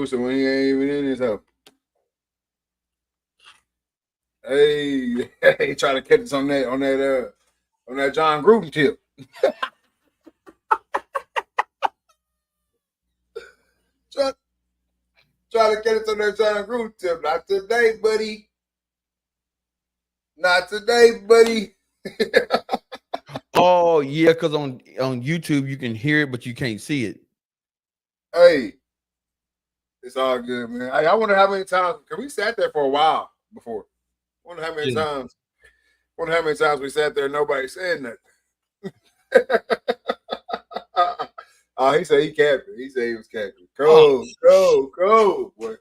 So when he ain't even in his house. Hey, hey, try to catch us on that John Gruden tip. try, try to catch us on that John Gruden tip. Not today, buddy. Not today, buddy. Oh yeah, because on YouTube you can hear it, but you can't see it. Hey, it's all good, man. Hey, I wonder how many times because we sat there for a while before. I wonder how many Yeah. times. Wonder how many times we sat there and nobody said nothing. Oh, he said he capping. He said he was capping. Oh, Go, boy.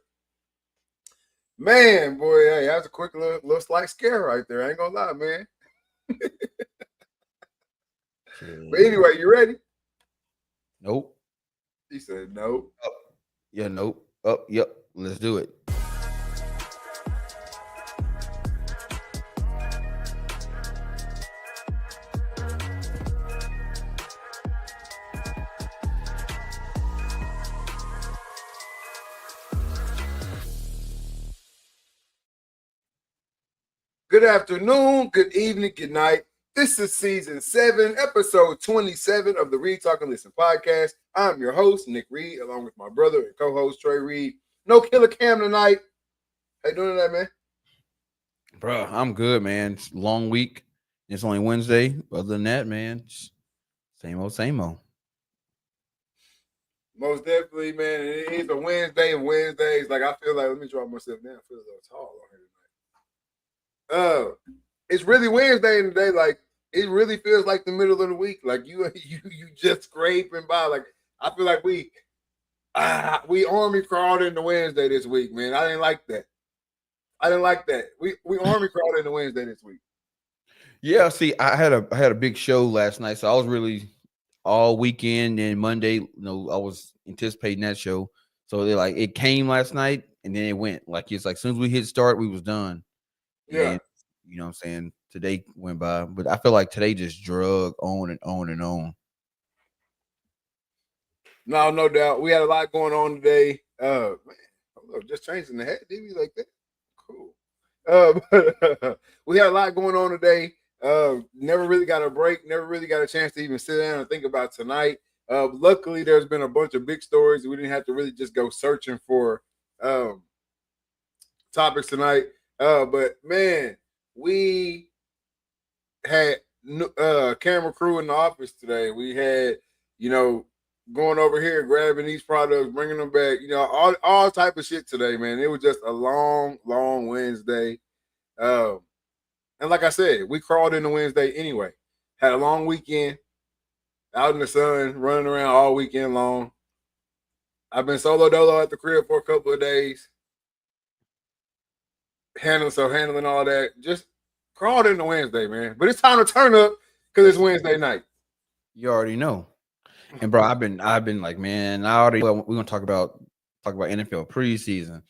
Man, boy, hey, that's a quick little slight scare right there. I ain't gonna lie, man. But anyway, you ready? nope. He said no. Oh, yeah, nope. Oh, yep. Let's do it. Good afternoon, good evening, good night. This is season 7, episode 27 of the Read, Talk, and Listen podcast. I'm your host, Nick Reed, along with my brother and co-host, Trey Reed. No Killer Cam tonight. How you doing tonight, man? Bro, I'm good, man. It's a long week. It's only Wednesday. Other than that, man, same old, same old. Most definitely, man. It is a Wednesday, and Wednesdays, like I feel like, let me drop myself down. I feel a little tall on here tonight. It's really Wednesday today. Like it really feels like the middle of the week. Like you just scraping by. Like I feel like we army crawled into Wednesday this week, man. I didn't like that. We army crawled into Wednesday this week. Yeah, see, I had a big show last night, so I was really all weekend and Monday. I was anticipating that show. So they like it came last night and then it went. Like it's like as soon as we hit start, we was done. And Yeah. you know what I'm saying? Today went by. But I feel like today just drug on and on and on. No doubt. We had a lot going on today. Man, just changing the head, did we like that? Cool. We had a lot going on today. Never really got a break. Never really got a chance to even sit down and think about tonight. Luckily, there's been a bunch of big stories. We didn't have to really just go searching for topics tonight. But man, we had camera crew in the office today. We had, going over here, grabbing these products, bringing them back, all type of shit today, man. It was just a long Wednesday. And like I said, we crawled into Wednesday anyway. Had a long weekend, out in the sun, running around all weekend long. I've been solo dolo at the crib for a couple of days. Handling all that. Just crawled into Wednesday, man. But it's time to turn up because it's Wednesday night. You already know. And bro, I've been like, man, we're gonna talk about NFL preseason.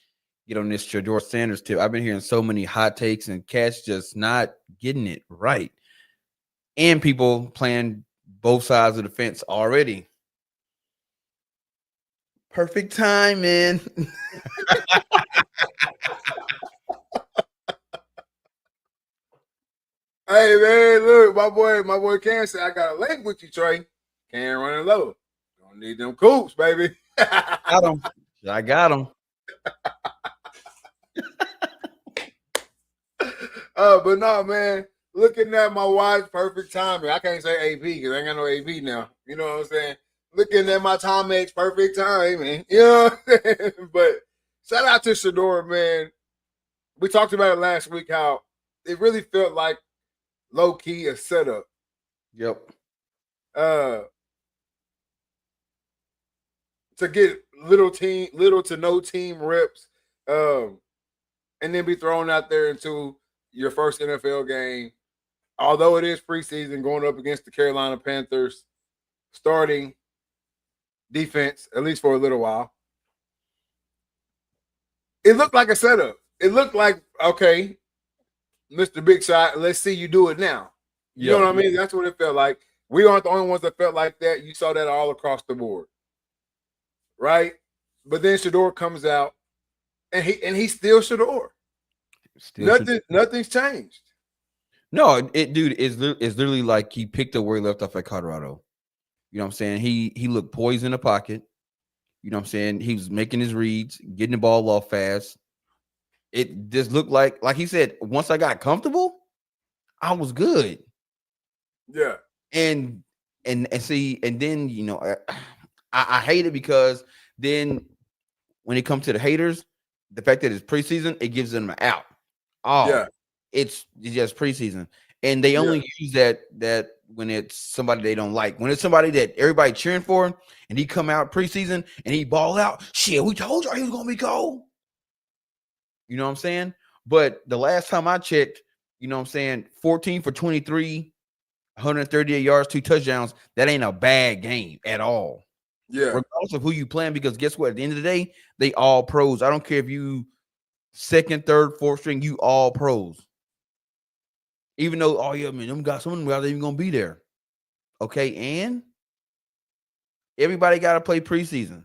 Get on this Shedeur Sanders tip. I've been hearing so many hot takes and cats just not getting it right. And people playing both sides of the fence already. Perfect time, man. Hey man, look, my boy Cam said I got a link with you, Trey. Cam running low. Don't need them coops, baby. Got him. I got him. But no, man. Looking at my watch, perfect timing. I can't say AP because I ain't got no AP now. You know what I'm saying? Looking at my Timex, perfect timing. You know what I'm saying? But shout out to Shedeur, man. We talked about it last week, how it really felt like low-key a setup. Yep. To get little to no team reps, and then be thrown out there into your first NFL game. Although it is preseason, going up against the Carolina Panthers, starting defense, at least for a little while. It looked like a setup. It looked like, okay, Mr. Big Shot, let's see you do it now. You know what I mean? That's what it felt like. We aren't the only ones that felt like that. You saw that all across the board. Right? But then Shedeur comes out, and he's still Shedeur. Still should. Nothing's changed. No, dude, it's literally like he picked up where he left off at Colorado. You know what I'm saying? He looked poised in the pocket. You know what I'm saying? He was making his reads, getting the ball off fast. It just looked like he said, once I got comfortable, I was good. Yeah. And see, and then I hate it because then when it comes to the haters, the fact that it's preseason, it gives them an out. Oh, Yeah. it's just preseason, and they Yeah. only use that when it's somebody they don't like. When it's somebody that everybody cheering for, and he come out preseason and he ball out, shit, we told y'all he was gonna be cold. You know what I'm saying? But the last time I checked, you know what I'm saying, 14 for 23, 138 yards, 2 touchdowns. That ain't a bad game at all. Yeah. Regardless of who you playing, because guess what? At the end of the day, they all pros. I don't care if you second, third, fourth string, you all pros. Even though, oh yeah, man, them guys, some of them guys ain't even gonna be there. Okay, and everybody got to play preseason.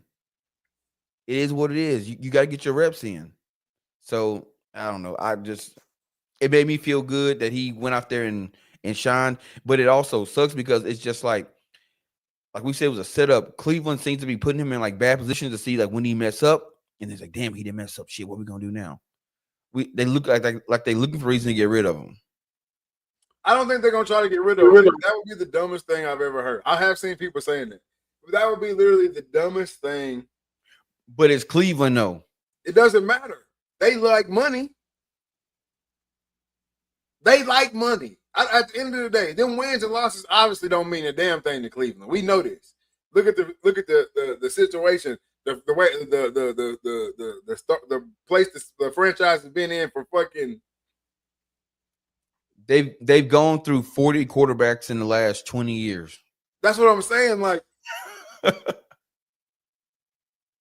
It is what it is. You got to get your reps in. So I don't know. It made me feel good that he went out there and shined, but it also sucks because it's just like we said, it was a setup. Cleveland seems to be putting him in like bad positions to see like when he mess up, and it's like, damn, he didn't mess up. Shit, what we gonna do now? They look like they looking for a reason to get rid of him. I don't think they're gonna try to get rid of him. That would be the dumbest thing I've ever heard. I have seen people saying that. But that would be literally the dumbest thing. But it's Cleveland, though. It doesn't matter. They like money. They like money. At the end of the day, them wins and losses obviously don't mean a damn thing to Cleveland. We know this. Look at the situation, the way the place the franchise has been in for fucking. They've gone through 40 quarterbacks in the last 20 years. That's what I'm saying. Like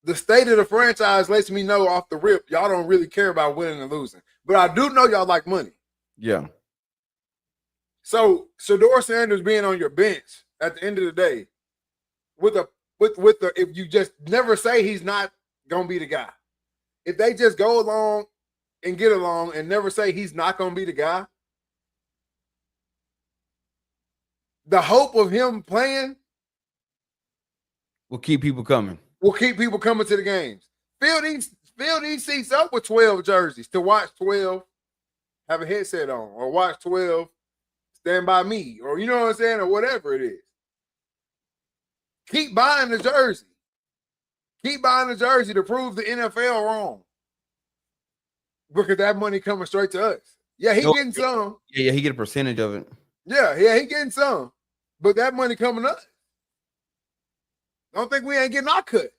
the state of the franchise lets me know off the rip, y'all don't really care about winning and losing. But I do know y'all like money. Yeah. So Shedeur Sanders being on your bench at the end of the day, with the if you just never say he's not gonna be the guy. If they just go along and get along and never say he's not gonna be the guy, the hope of him playing will keep people coming. Will keep people coming to the games. Fill these seats up with 12 jerseys to watch 12, have a headset on, or watch 12, stand by me, or you know what I'm saying, or whatever it is. Keep buying the jersey. Keep buying the jersey to prove the NFL wrong. Because that money coming straight to us. Yeah, getting some. Yeah, he get a percentage of it. Yeah, he getting some. But that money coming up. Don't think we ain't getting our cut.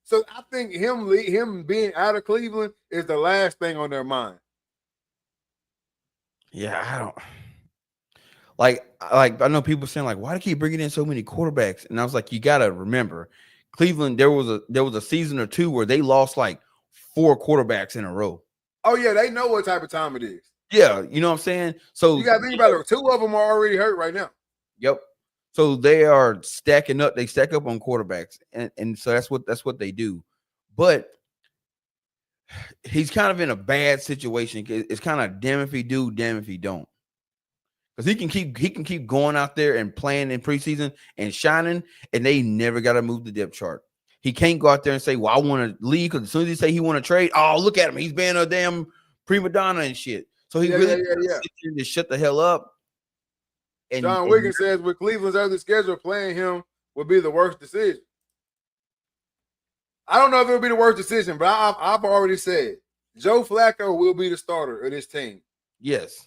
So I think him being out of Cleveland is the last thing on their mind. Yeah, I don't like I know people saying like, why do they keep bringing in so many quarterbacks? And I was like, you gotta remember, Cleveland, there was a season or two where they lost like 4 quarterbacks in a row. Oh yeah, they know what type of time it is. Yeah, you know what I'm saying? So you gotta think about it. 2 of them are already hurt right now. Yep. So they are stacking up. They stack up on quarterbacks, and so that's what they do. But he's kind of in a bad situation. It's kind of damn if he do, damn if he don't. Because he can keep going out there and playing in preseason and shining, and they never got to move the depth chart. He can't go out there and say, "Well, I want to leave," because as soon as he say he want to trade, oh, look at him, he's being a damn prima donna and shit. So he really just shut the hell up. And John Wiggins says with Cleveland's early schedule, playing him would be the worst decision. I don't know if it'll be the worst decision, but I've already said Joe Flacco will be the starter of this team. Yes.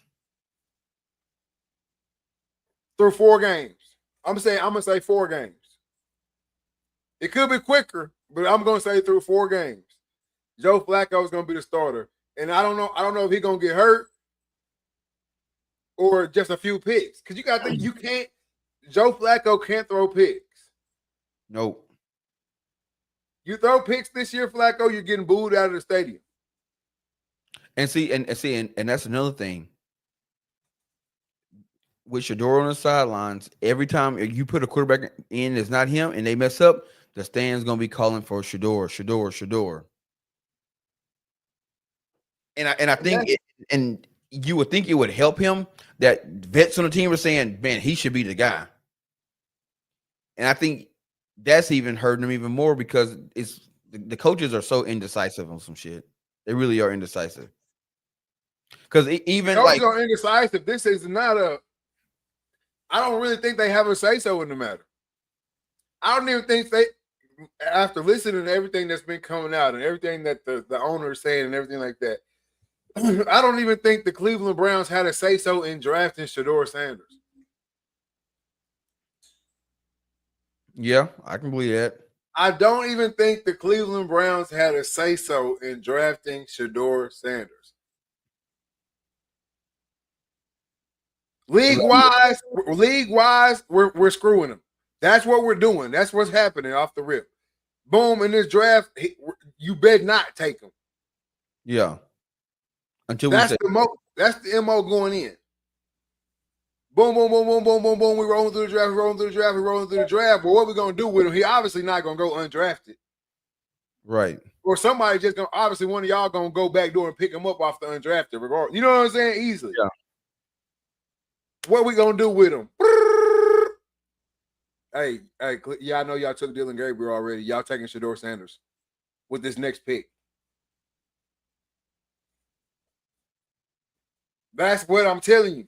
Through 4 games. I'm gonna say 4 games. It could be quicker, but I'm gonna say through 4 games. Joe Flacco is gonna be the starter. And I don't know if he's gonna get hurt or just a few picks. Because you gotta think Joe Flacco can't throw picks. Nope. You throw picks this year, Flacco, you're getting booed out of the stadium. And that's another thing. With Shedeur on the sidelines, every time you put a quarterback in that's not him and they mess up, the stands gonna be calling for Shedeur. And I And think and you would think it would help him that vets on the team are saying, man, he should be the guy. And I think that's even hurting him even more because the coaches are so indecisive on some shit. They really are indecisive. Because even coaches like, are indecisive. This is not a. I don't really think they have a say so in the matter. I don't even think they, after listening to everything that's been coming out and everything that the owner is saying and everything like that, I don't even think the Cleveland Browns had a say so in drafting Shedeur Sanders. yeah, I can believe that. I don't even think the Cleveland Browns had a say so in drafting Shedeur Sanders. League wise, we're screwing them. That's what we're doing. That's what's happening off the rip. Boom, in this draft, you bet not take him. Yeah. Until we That's say that's the MO going in. Boom, boom, boom, boom, boom, boom, boom. We rolling through the draft, we rolling through the draft, we rolling through the draft. But what we gonna do with him? He obviously not gonna go undrafted. right. Or somebody just gonna obviously one of y'all gonna go back door and pick him up off the undrafted regard. You know what I'm saying? Easily. Yeah. What we gonna do with him? Hey, yeah, I know y'all took Dylan Gabriel already. Y'all taking Shedeur Sanders with this next pick. That's what I'm telling you.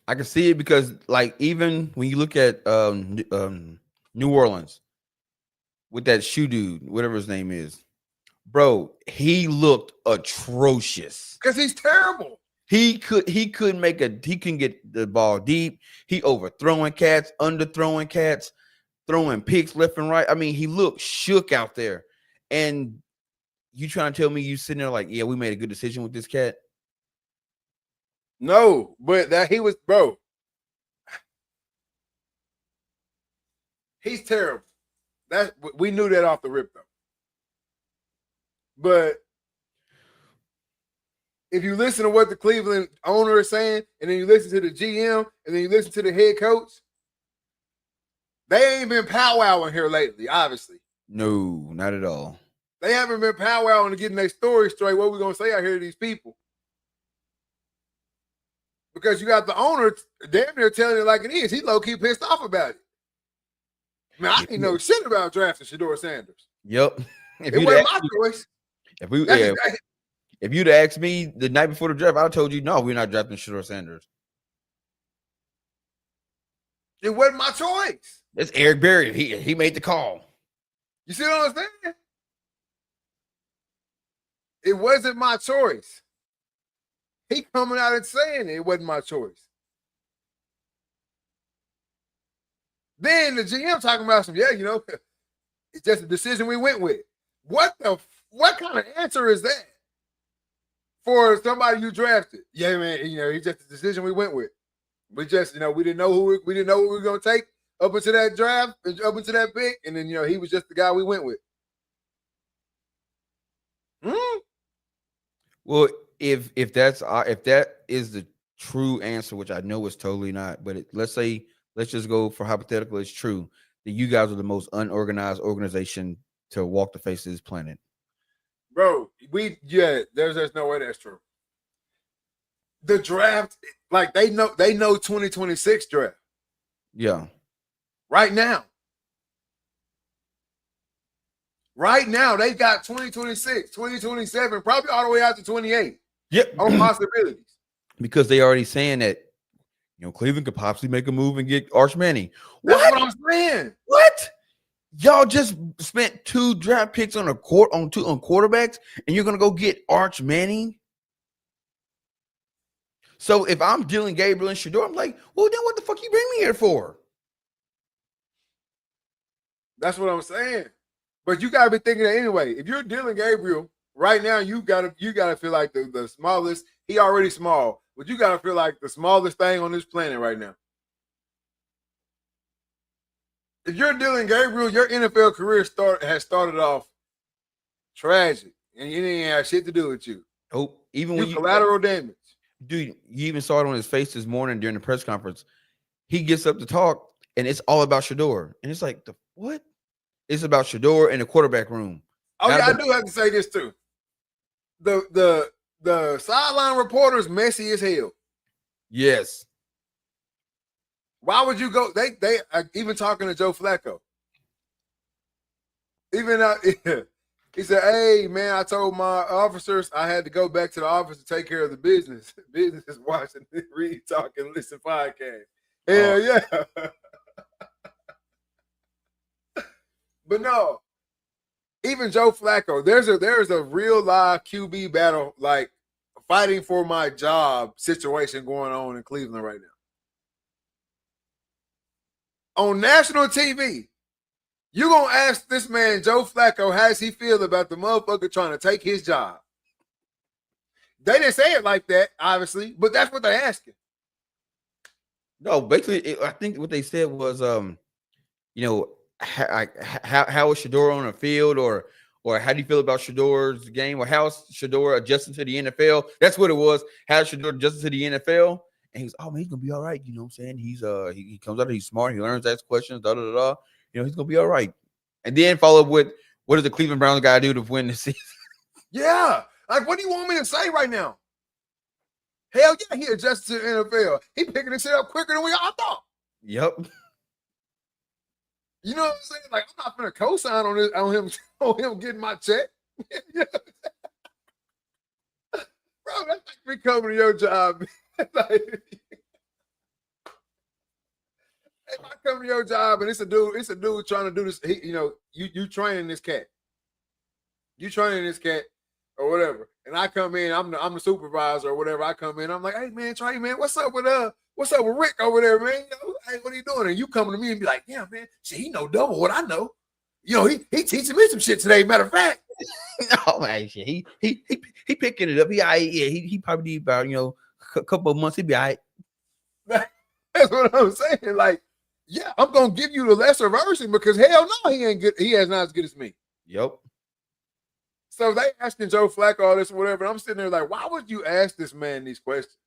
I can see it because, like, even when you look at New Orleans with that shoe dude, whatever his name is, bro, he looked atrocious. Because he's terrible. He couldn't get the ball deep. He overthrowing cats, underthrowing cats, throwing picks left and right. I mean, he looked shook out there. And you trying to tell me you sitting there like, yeah, we made a good decision with this cat? No, but that he was, bro. He's terrible. That we knew that off the rip though. But if you listen to what the Cleveland owner is saying, and then you listen to the GM, and then you listen to the head coach, they ain't been powwowing here lately, obviously. No, not at all. They haven't been powwowing to getting their story straight. What we gonna say out here to these people? Because you got the owner damn near telling it like it is. He low-key pissed off about it. Man, I didn't know shit about drafting Shedeur Sanders. Yep. It wasn't my choice. If you'd asked me the night before the draft, I'd have told you, no, we're not drafting Shedeur Sanders. It wasn't my choice. It's Eric Berry. He made the call. You see what I'm saying? It wasn't my choice. He coming out and saying it wasn't my choice. Then the GM talking about some, it's just a decision we went with. What kind of answer is that for somebody you drafted? Yeah, man, it's just a decision we went with. We just, we didn't know what we were gonna take up into that draft, up into that pick, and then he was just the guy we went with. Well, if that is the true answer, which I know it's totally not, but let's just go for hypothetical, it's true that you guys are the most unorganized organization to walk the face of this planet. Bro, there's no way that's true. The draft, like they know 2026 draft. Yeah. Right now. Right now, they got 2026, 2027, probably all the way out to 28. Yep. On possibilities. Because they already saying that, Cleveland could possibly make a move and get Arch Manning. That's what I'm saying. What? Y'all just spent 2 draft picks on quarterbacks, and you're gonna go get Arch Manning? So if I'm Dylan Gabriel and Shedeur, I'm like, well, then what the fuck you bring me here for? That's what I'm saying. But you gotta be thinking that anyway. If you're Dylan Gabriel right now, you gotta feel like the smallest. He already small, but you gotta feel like the smallest thing on this planet right now. If you're Dylan Gabriel, your NFL career has started off tragic, and you didn't have shit to do with you. Oh, even when collateral damage. Dude, you even saw it on his face this morning during the press conference. He gets up to talk, and it's all about Shedeur. And it's like, what? It's about Shedeur in the quarterback room. Oh Not yeah, I about, do have to say this too. The sideline reporters messy as hell. yes. Why would you go? They even talking to Joe Flacco. Even he said, "Hey man, I told my officers I had to go back to the office to take care of the business. Business is watching, read, talk, and listen podcast. Oh, Hell yeah." But no, even Joe Flacco, there's a real live QB battle, like fighting for my job situation going on in Cleveland right now. On national TV, you gonna ask this man, Joe Flacco, how does he feel about the motherfucker trying to take his job? They didn't say it like that, obviously, but that's what they're asking. no, basically, I think what they said was, you know, how is Shedeur on the field, or how do you feel about Shedeur's game, or how's Shedeur adjusting to the NFL? That's what it was. How's Shedeur adjusting to the NFL? And he's, oh man, he's gonna be all right. You know what I'm saying? He comes out, he's smart, he learns, asks questions, da da da da. You know, he's gonna be all right. And then follow up with, what does the Cleveland Browns got to do to win the season? Yeah, like what do you want me to say right now? Hell yeah, he adjusted to the NFL. He picking this shit up quicker than we all thought. Yep. You know what I'm saying? Like I'm not gonna co-sign on this on him getting my check. Bro, that's like me coming to your job. Like, if I come to your job and it's a dude trying to do this, you training this cat. You training this cat or whatever. And I come in, I'm the supervisor or whatever. I come in, I'm like, hey man, Trey, man, what's up with Rick over there, man? Hey, what are you doing? And you coming to me and be like, yeah, man, shit, he know double what I know. He teaching me some shit today. Matter of fact. No man, shit. He picking it up. He probably need about a couple of months. He be all right. That's what I'm saying. Like, yeah, I'm gonna give you the lesser version because hell no, he ain't good. He has not as good as me. Yep. So they asking Joe Flacco all this or whatever. And I'm sitting there like, why would you ask this man these questions?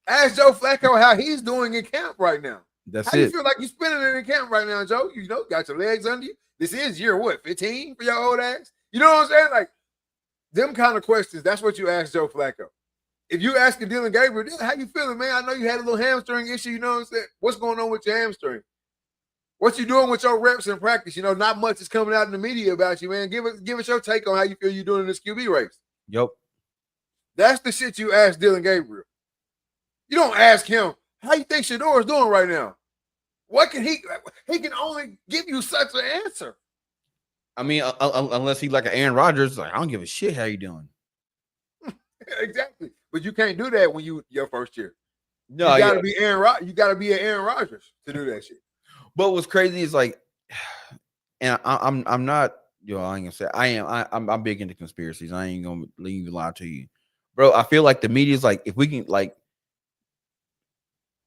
Ask Joe Flacco how he's doing in camp right now. That's how it. You feel like you're spinning it in camp right now, Joe? Got your legs under you. This is year what, 15 for your old ass? You know what I'm saying? Like, them kind of questions, that's what you ask Joe Flacco. If you asking Dylan Gabriel, how you feeling, man? I know you had a little hamstring issue, you know what I'm saying? What's going on with your hamstring? What you doing with your reps in practice? Not much is coming out in the media about you, man. Give us your take on how you feel you're doing in this QB race. Yep. That's the shit you ask Dylan Gabriel. You don't ask him, how you think Shedeur is doing right now? What can he can only give you such an answer. I mean, unless he like an Aaron Rodgers, like I don't give a shit how you doing. Exactly. But you can't do that when your first year. No, you gotta be Aaron. You gotta be an Aaron Rodgers to do that shit. But what's crazy is like, and I'm not, I ain't gonna say I am. I'm big into conspiracies. I ain't gonna lie to you, bro. I feel like the media is like, if we can like,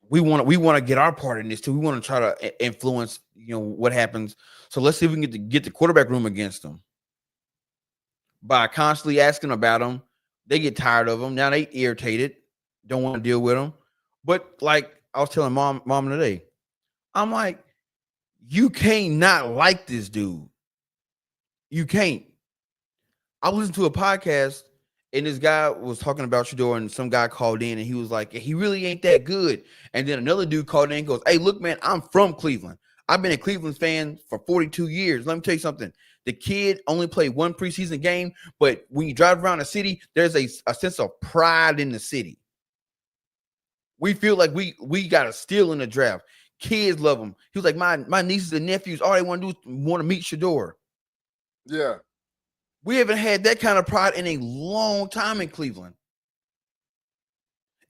we want to get our part in this too. We want to try to influence, what happens. So let's see if we can get the quarterback room against them by constantly asking about them. They get tired of them. Now they irritated, don't want to deal with them. But like I was telling mom today, I'm like, you can't not like this dude. You can't. I listened to a podcast and this guy was talking about Shedeur, and some guy called in and he was like, he really ain't that good. And then another dude called in and goes, hey, look, man, I'm from Cleveland. I've been a Cleveland fan for 42 years. Let me tell you something. The kid only played one preseason game, but when you drive around the city, there's a sense of pride in the city. We feel like we got a steal in the draft. Kids love him. He was like, my nieces and nephews, all they want to do is want to meet Shedeur. Yeah. We haven't had that kind of pride in a long time in Cleveland.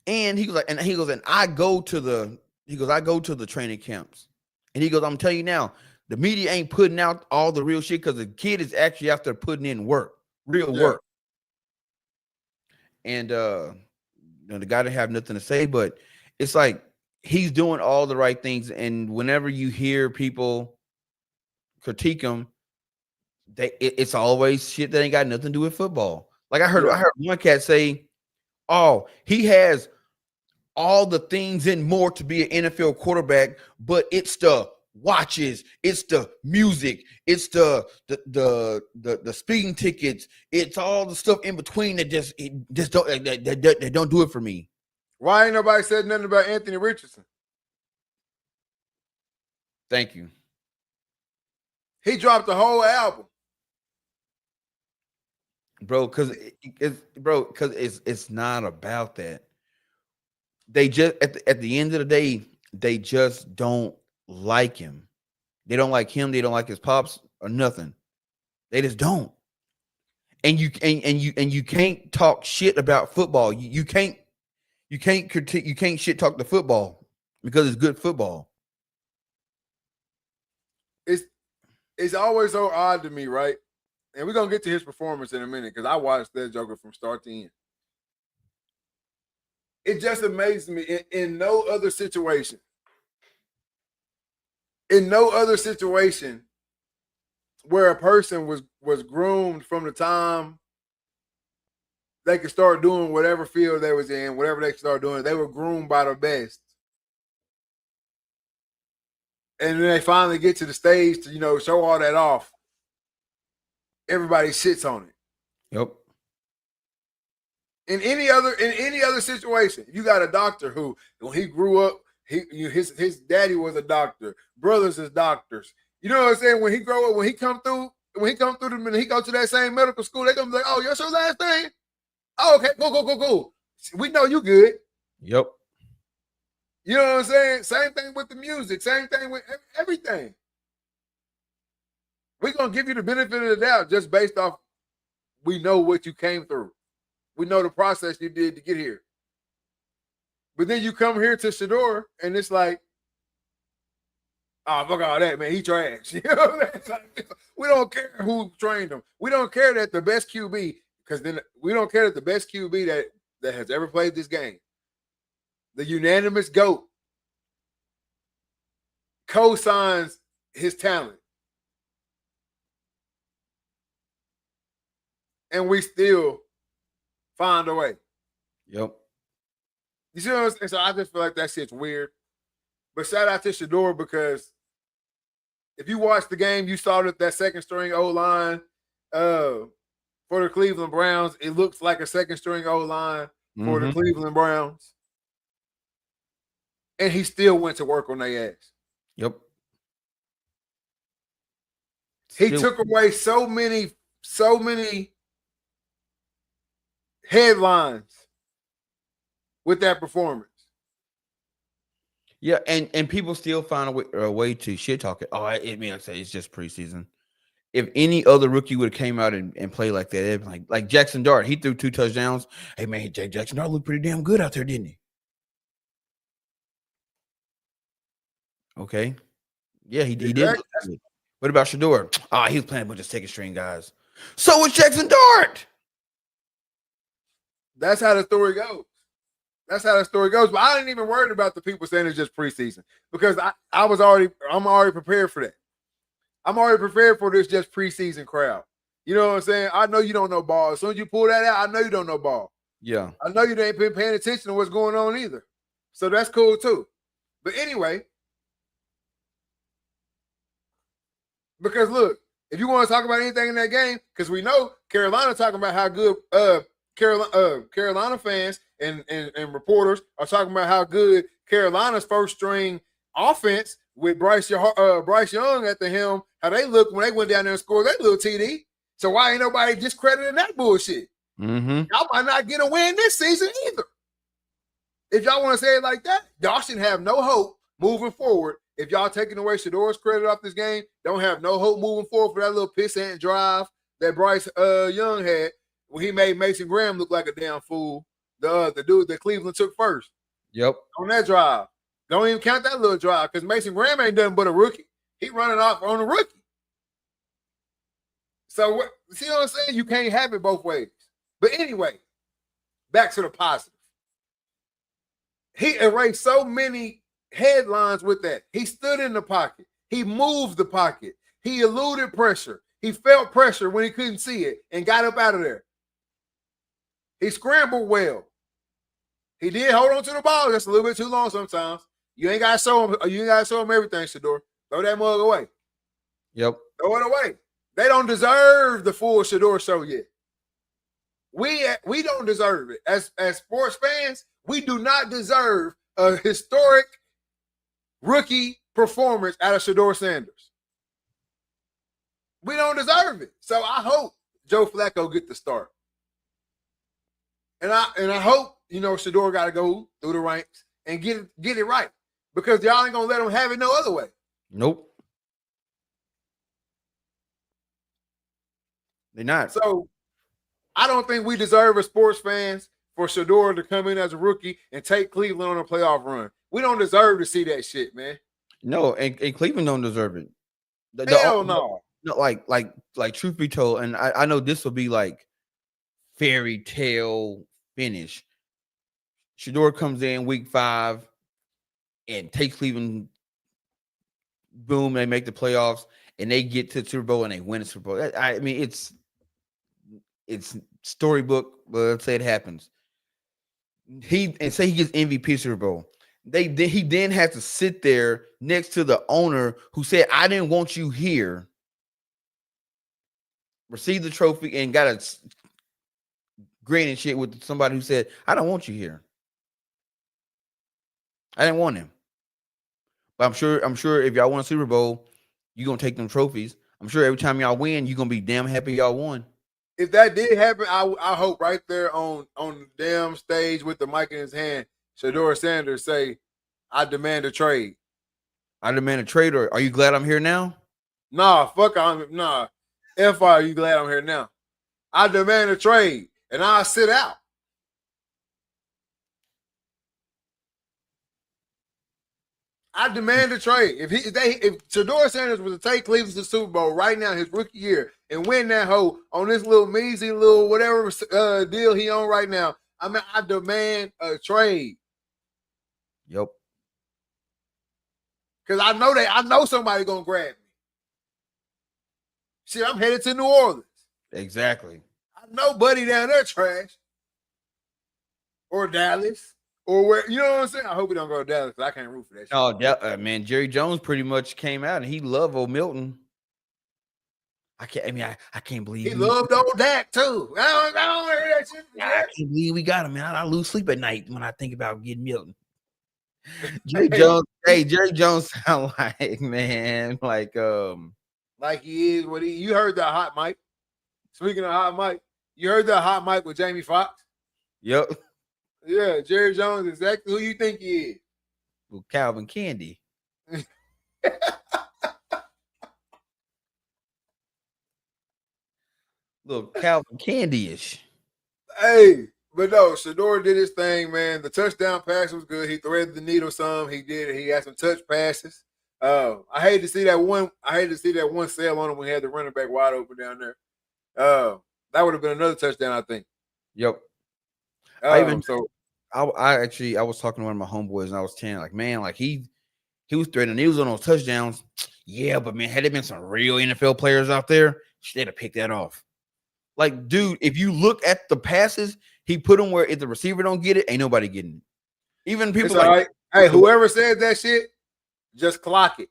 And he goes, and I go to the training camps. And he goes, I'm telling you now, the media ain't putting out all the real shit because the kid is actually after putting in work, real work. And the guy didn't have nothing to say, but it's like he's doing all the right things. And whenever you hear people critique him, it's always shit that ain't got nothing to do with football. Like I heard one cat say, oh, he has all the things and more to be an NFL quarterback, but it's the watches, it's the music, it's the speeding tickets, it's all the stuff in between that just don't that don't do it for me. Why ain't nobody said nothing about Anthony Richardson? Thank you. He dropped the whole album. Bro, because it's not about that. They just at the end of the day, they just don't like him. They don't like him. They don't like his pops or nothing. They just don't. And you can't talk shit about football. You can't critique. You can't shit talk the football because it's good football. It's always so odd to me, right? And we're gonna get to his performance in a minute because I watched that Joker from start to end. It just amazes me in no other situation. In no other situation where a person was groomed from the time they could start doing whatever field they was in, whatever they could start doing, they were groomed by the best. And then they finally get to the stage to, show all that off. Everybody sits on it. Yep. In any other situation, you got a doctor who, when he grew up, his daddy was a doctor, brothers is doctors. You know what I'm saying? When he grow up, when he come through and he go to that same medical school, they gonna be like, "Oh, that's your last name? Oh, okay, go. We know you good." Yep. You know what I'm saying? Same thing with the music. Same thing with everything. We're gonna give you the benefit of the doubt just based off we know what you came through. We know the process you did to get here. But then you come here to Shedeur, and it's like, oh, fuck all that, man. He trash. You know what I'm saying? We don't care who trained him. We don't care that the best QB, because then we don't care that the best QB that has ever played this game, the unanimous GOAT, co-signs his talent. And we still find a way. Yep. You see what I'm saying? So I just feel like that shit's weird. But shout out to Shedeur, because if you watch the game, you saw that second string O-line for the Cleveland Browns. It looks like a second string O-line for the Cleveland Browns. And he still went to work on their ass. Yep. He took away so many headlines with that performance. Yeah, and people still find a way to shit talk it. Oh, I say it's just preseason. If any other rookie would have came out and played like that, it'd be like Jackson Dart, he threw 2 touchdowns. Hey man, Jackson Dart looked pretty damn good out there, didn't he? Okay, yeah, he did. Look good. What about Shedeur? He was playing with the second string guys. So was Jackson Dart. That's how the story goes. But I ain't even worried about the people saying it's just preseason, because I'm already prepared for that. I'm already prepared for this just preseason crowd. You know what I'm saying? I know you don't know ball. As soon as you pull that out, I know you don't know ball. Yeah. I know you ain't been paying attention to what's going on either. So that's cool too. But anyway, because look, if you want to talk about anything in that game, because we know Carolina talking about how good Carolina fans and reporters are talking about how good Carolina's first string offense with Bryce Young at the helm, how they look when they went down there and scored that little TD. So why ain't nobody discrediting that bullshit? Y'all might not get a win this season either. If y'all want to say it like that, y'all should have no hope moving forward. If y'all taking away Shedeur's credit off this game, don't have no hope moving forward for that little pissant drive that Bryce Young had when he made Mason Graham look like a damn fool. The dude that Cleveland took first. Yep. On that drive. Don't even count that little drive, because Mason Graham ain't nothing but a rookie. He running off on a rookie. So, see what I'm saying? You can't have it both ways. But anyway, back to the positive. He erased so many headlines with that. He stood in the pocket. He moved the pocket. He eluded pressure. He felt pressure when he couldn't see it and got up out of there. He scrambled well. He did hold on to the ball just a little bit too long sometimes. You ain't got to show him everything, Shedeur. Throw that mug away. Yep. Throw it away. They don't deserve the full Shedeur show yet. We don't deserve it. As sports fans, we do not deserve a historic rookie performance out of Shedeur Sanders. We don't deserve it. So I hope Joe Flacco get the start. And I hope, Shedeur got to go through the ranks and get it right. Because y'all ain't going to let him have it no other way. Nope. They're not. So I don't think we deserve as sports fans for Shedeur to come in as a rookie and take Cleveland on a playoff run. We don't deserve to see that shit, man. No, and Cleveland don't deserve it. Hell no. No, like truth be told, and I know this will be like fairy tale finish. Shedeur comes in week 5 and takes Cleveland. Boom, they make the playoffs and they get to the Super Bowl and they win the Super Bowl. I mean, it's storybook, but let's say it happens. Say he gets MVP Super Bowl. He then has to sit there next to the owner who said, "I didn't want you here." Receive the trophy and got a grin and shit with somebody who said, "I don't want you here. I didn't want him." But I'm sure if y'all won a Super Bowl, you're gonna take them trophies. I'm sure every time y'all win, you're gonna be damn happy y'all won. If that did happen, I hope right there on the damn stage with the mic in his hand, Shedeur Sanders say, "I demand a trade." I demand a trade, or are you glad I'm here now? Nah, fuck nah. Are you glad I'm here now? I demand a trade, and I'll sit out. I demand a trade. If Shedeur Sanders was to take Cleveland to the Super Bowl right now, his rookie year, and win that hoe on this little measly little whatever deal he on right now, I demand a trade. Yep. Because I know somebody gonna grab me. Shit, I'm headed to New Orleans. Exactly. I know Buddy down there trash. Or Dallas. Or where, you know what I'm saying? I hope he don't go to Dallas because I can't root for that shit. Oh, man, Jerry Jones pretty much came out and he loved old Milton. I can't believe he loved old Dak too. I don't hear that shit. I can't believe we got him, man. I lose sleep at night when I think about getting Milton. Jerry Jones sound like, man, like he is what you heard that hot mic. Speaking of hot mic, you heard that hot mic with Jamie Foxx? Yep. Yeah, Jerry Jones, exactly who you think he is. Well, Calvin Candy. Little Calvin Candy-ish. Hey, but no, Shedeur did his thing, man. The touchdown pass was good. He threaded the needle some. He did it. He had some touch passes. I hate to see that one. I hate to see that one sail on him when he had the running back wide open down there. That would have been another touchdown, I think. Yep. I was talking to one of my homeboys and I was telling, like, man, like he was threatening. He was on those touchdowns. Yeah, but man, had there been some real NFL players out there, they'd have picked that off. Like, dude, if you look at the passes, he put them where if the receiver don't get it, ain't nobody getting it. Even people like, right. Hey, whoever said that shit, just clock it.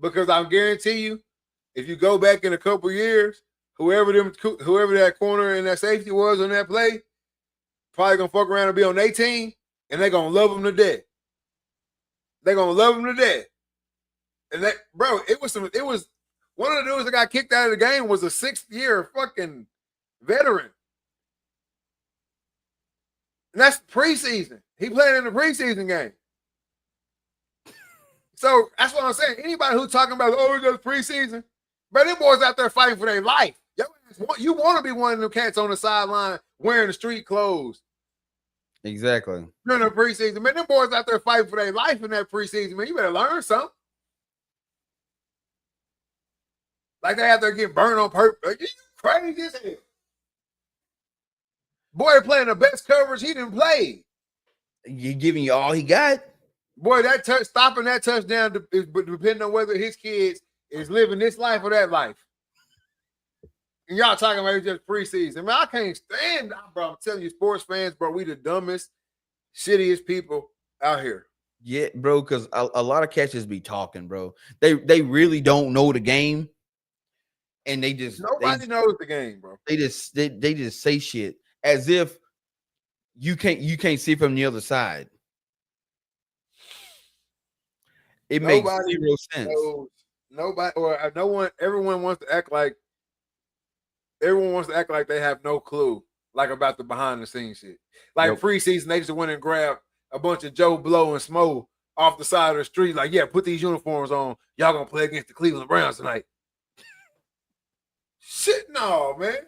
Because I guarantee you, if you go back in a couple years, whoever that corner and that safety was on that play, probably gonna fuck around and be on their team, and they're gonna love them to death. They're gonna love them to death. And that, bro, it was one of the dudes that got kicked out of the game was a 6th-year fucking veteran. And that's preseason. He played in the preseason game. So that's what I'm saying. Anybody who talking about, it's just preseason, but them boys out there fighting for their life. You want to be one of them cats on the sideline wearing the street clothes. Exactly. During the preseason. Man, them boys out there fighting for their life in that preseason. Man, you better learn something. Like they out there getting burned on purpose. Like, you crazy as hell. Boy playing the best coverage he didn't play. He giving you all he got. Boy, stopping that touchdown is depending on whether his kids is living this life or that life. And y'all talking about it's just preseason. Man, I can't stand that, bro. I'm telling you, sports fans, bro, we the dumbest, shittiest people out here. Yeah, bro, because a lot of catchers be talking, bro. They really don't know the game, and they just Nobody knows the game, bro. they just say shit as if you can't see from the other side. It makes Nobody zero sense. knows. Nobody or no one. Everyone wants to act like they have no clue, like about the behind the scenes shit. Like Yep. preseason, they just went and grabbed a bunch of Joe Blow and Smo off the side of the street. Like, yeah, put these uniforms on. Y'all gonna play against the Cleveland Browns tonight. Shit, no, man.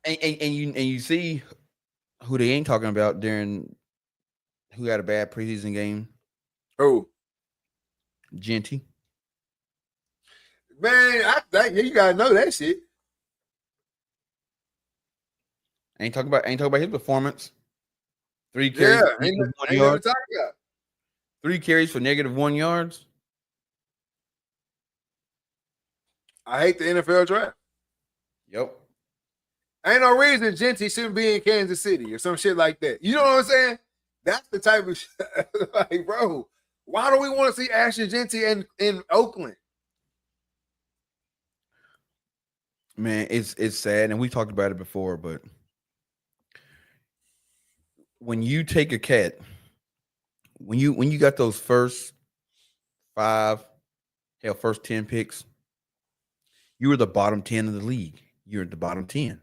And you see who they ain't talking about during who had a bad preseason game? Oh Genty. man, you gotta know that shit. Ain't talking about his performance. Three Yeah, carries for negative one ain't nothing yard. to talk about. 3 carries for -1 yards. I hate the NFL draft. Yep. Ain't no reason Genty shouldn't be in Kansas City or some shit like that. You know what I'm saying? That's the type of shit. Like, bro, why do we want to see Ashton Genty in Oakland? Man, it's sad, and we talked about it before, but when you take a cat, when you got those first 5, hell, first 10 picks, you were the bottom 10 of the league. You're at the bottom 10.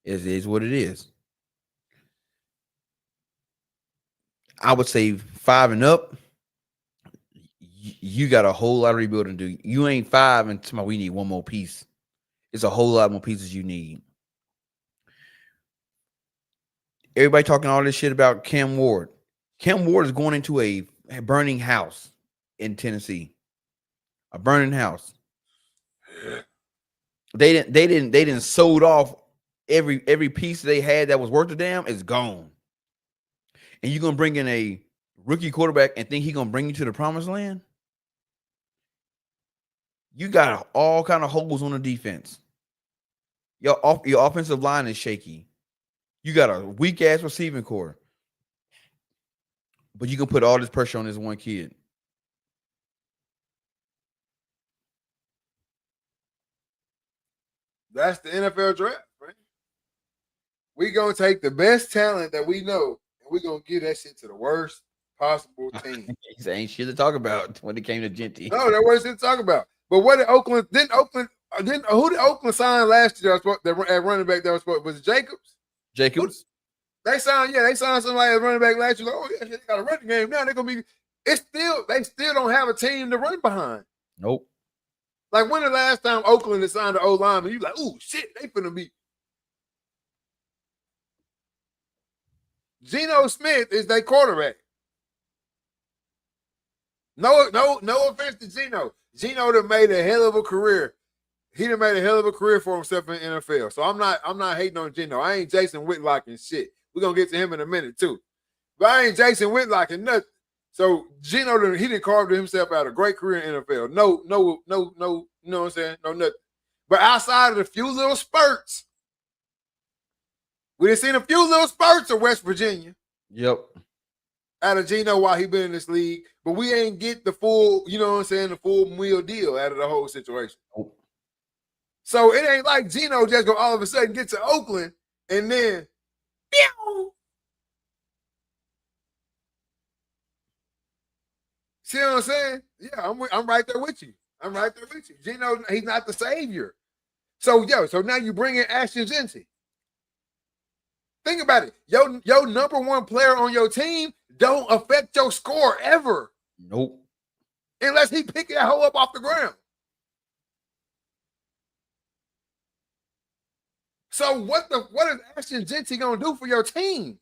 It is what it is. I would say 5 and up. You got a whole lot of rebuilding to do. You ain't 5 and tomorrow we need one more piece. It's a whole lot more pieces you need. Everybody talking all this shit about Cam Ward. Cam Ward is going into a burning house in Tennessee. A burning house. They didn't sold off every piece they had that was worth a damn is gone. And you're gonna bring in a rookie quarterback and think he's gonna bring you to the promised land? You got all kind of holes on the defense. Your offensive line is shaky. You got a weak ass receiving core. But you can put all this pressure on this one kid. That's the NFL draft, right? We gonna take the best talent that we know, and we gonna give that shit to the worst possible team. He ain't shit to talk about when it came to Genty. No, that wasn't shit to talk about. But what did Oakland? Who did Oakland sign last year? At running back that was supposed, was it Jacobs? Jacobs? They signed somebody as running back last year. Like, oh yeah, they got a running game now. They're gonna be. They still don't have a team to run behind. Nope. Like when the last time Oakland had signed an O lineman, you like, oh shit, they finna be. Geno Smith is their quarterback. No offense to Geno. Geno done made a hell of a career. He done made a hell of a career for himself in the NFL. So I'm not hating on Geno. I ain't Jason Whitlock and shit. We're gonna get to him in a minute too. But I ain't Jason Whitlock and nothing. So Geno, he didn't carve himself out a great career in the NFL. No, you know what I'm saying? No nothing. But outside of the few little spurts, we done seen a few little spurts of West Virginia. Yep. Out of Geno while he been in this league, but we ain't get the full, you know what I'm saying, the full meal deal out of the whole situation. Nope. So it ain't like Geno just go all of a sudden get to Oakland and then, pew! See what I'm saying? Yeah, I'm right there with you. I'm right there with you. Geno, he's not the savior. So now you bring in Ashton Genty. Think about it. Your number one player on your team don't affect your score ever. Nope. Unless he pick that hoe up off the ground. So what is Ashton Genty gonna do for your team?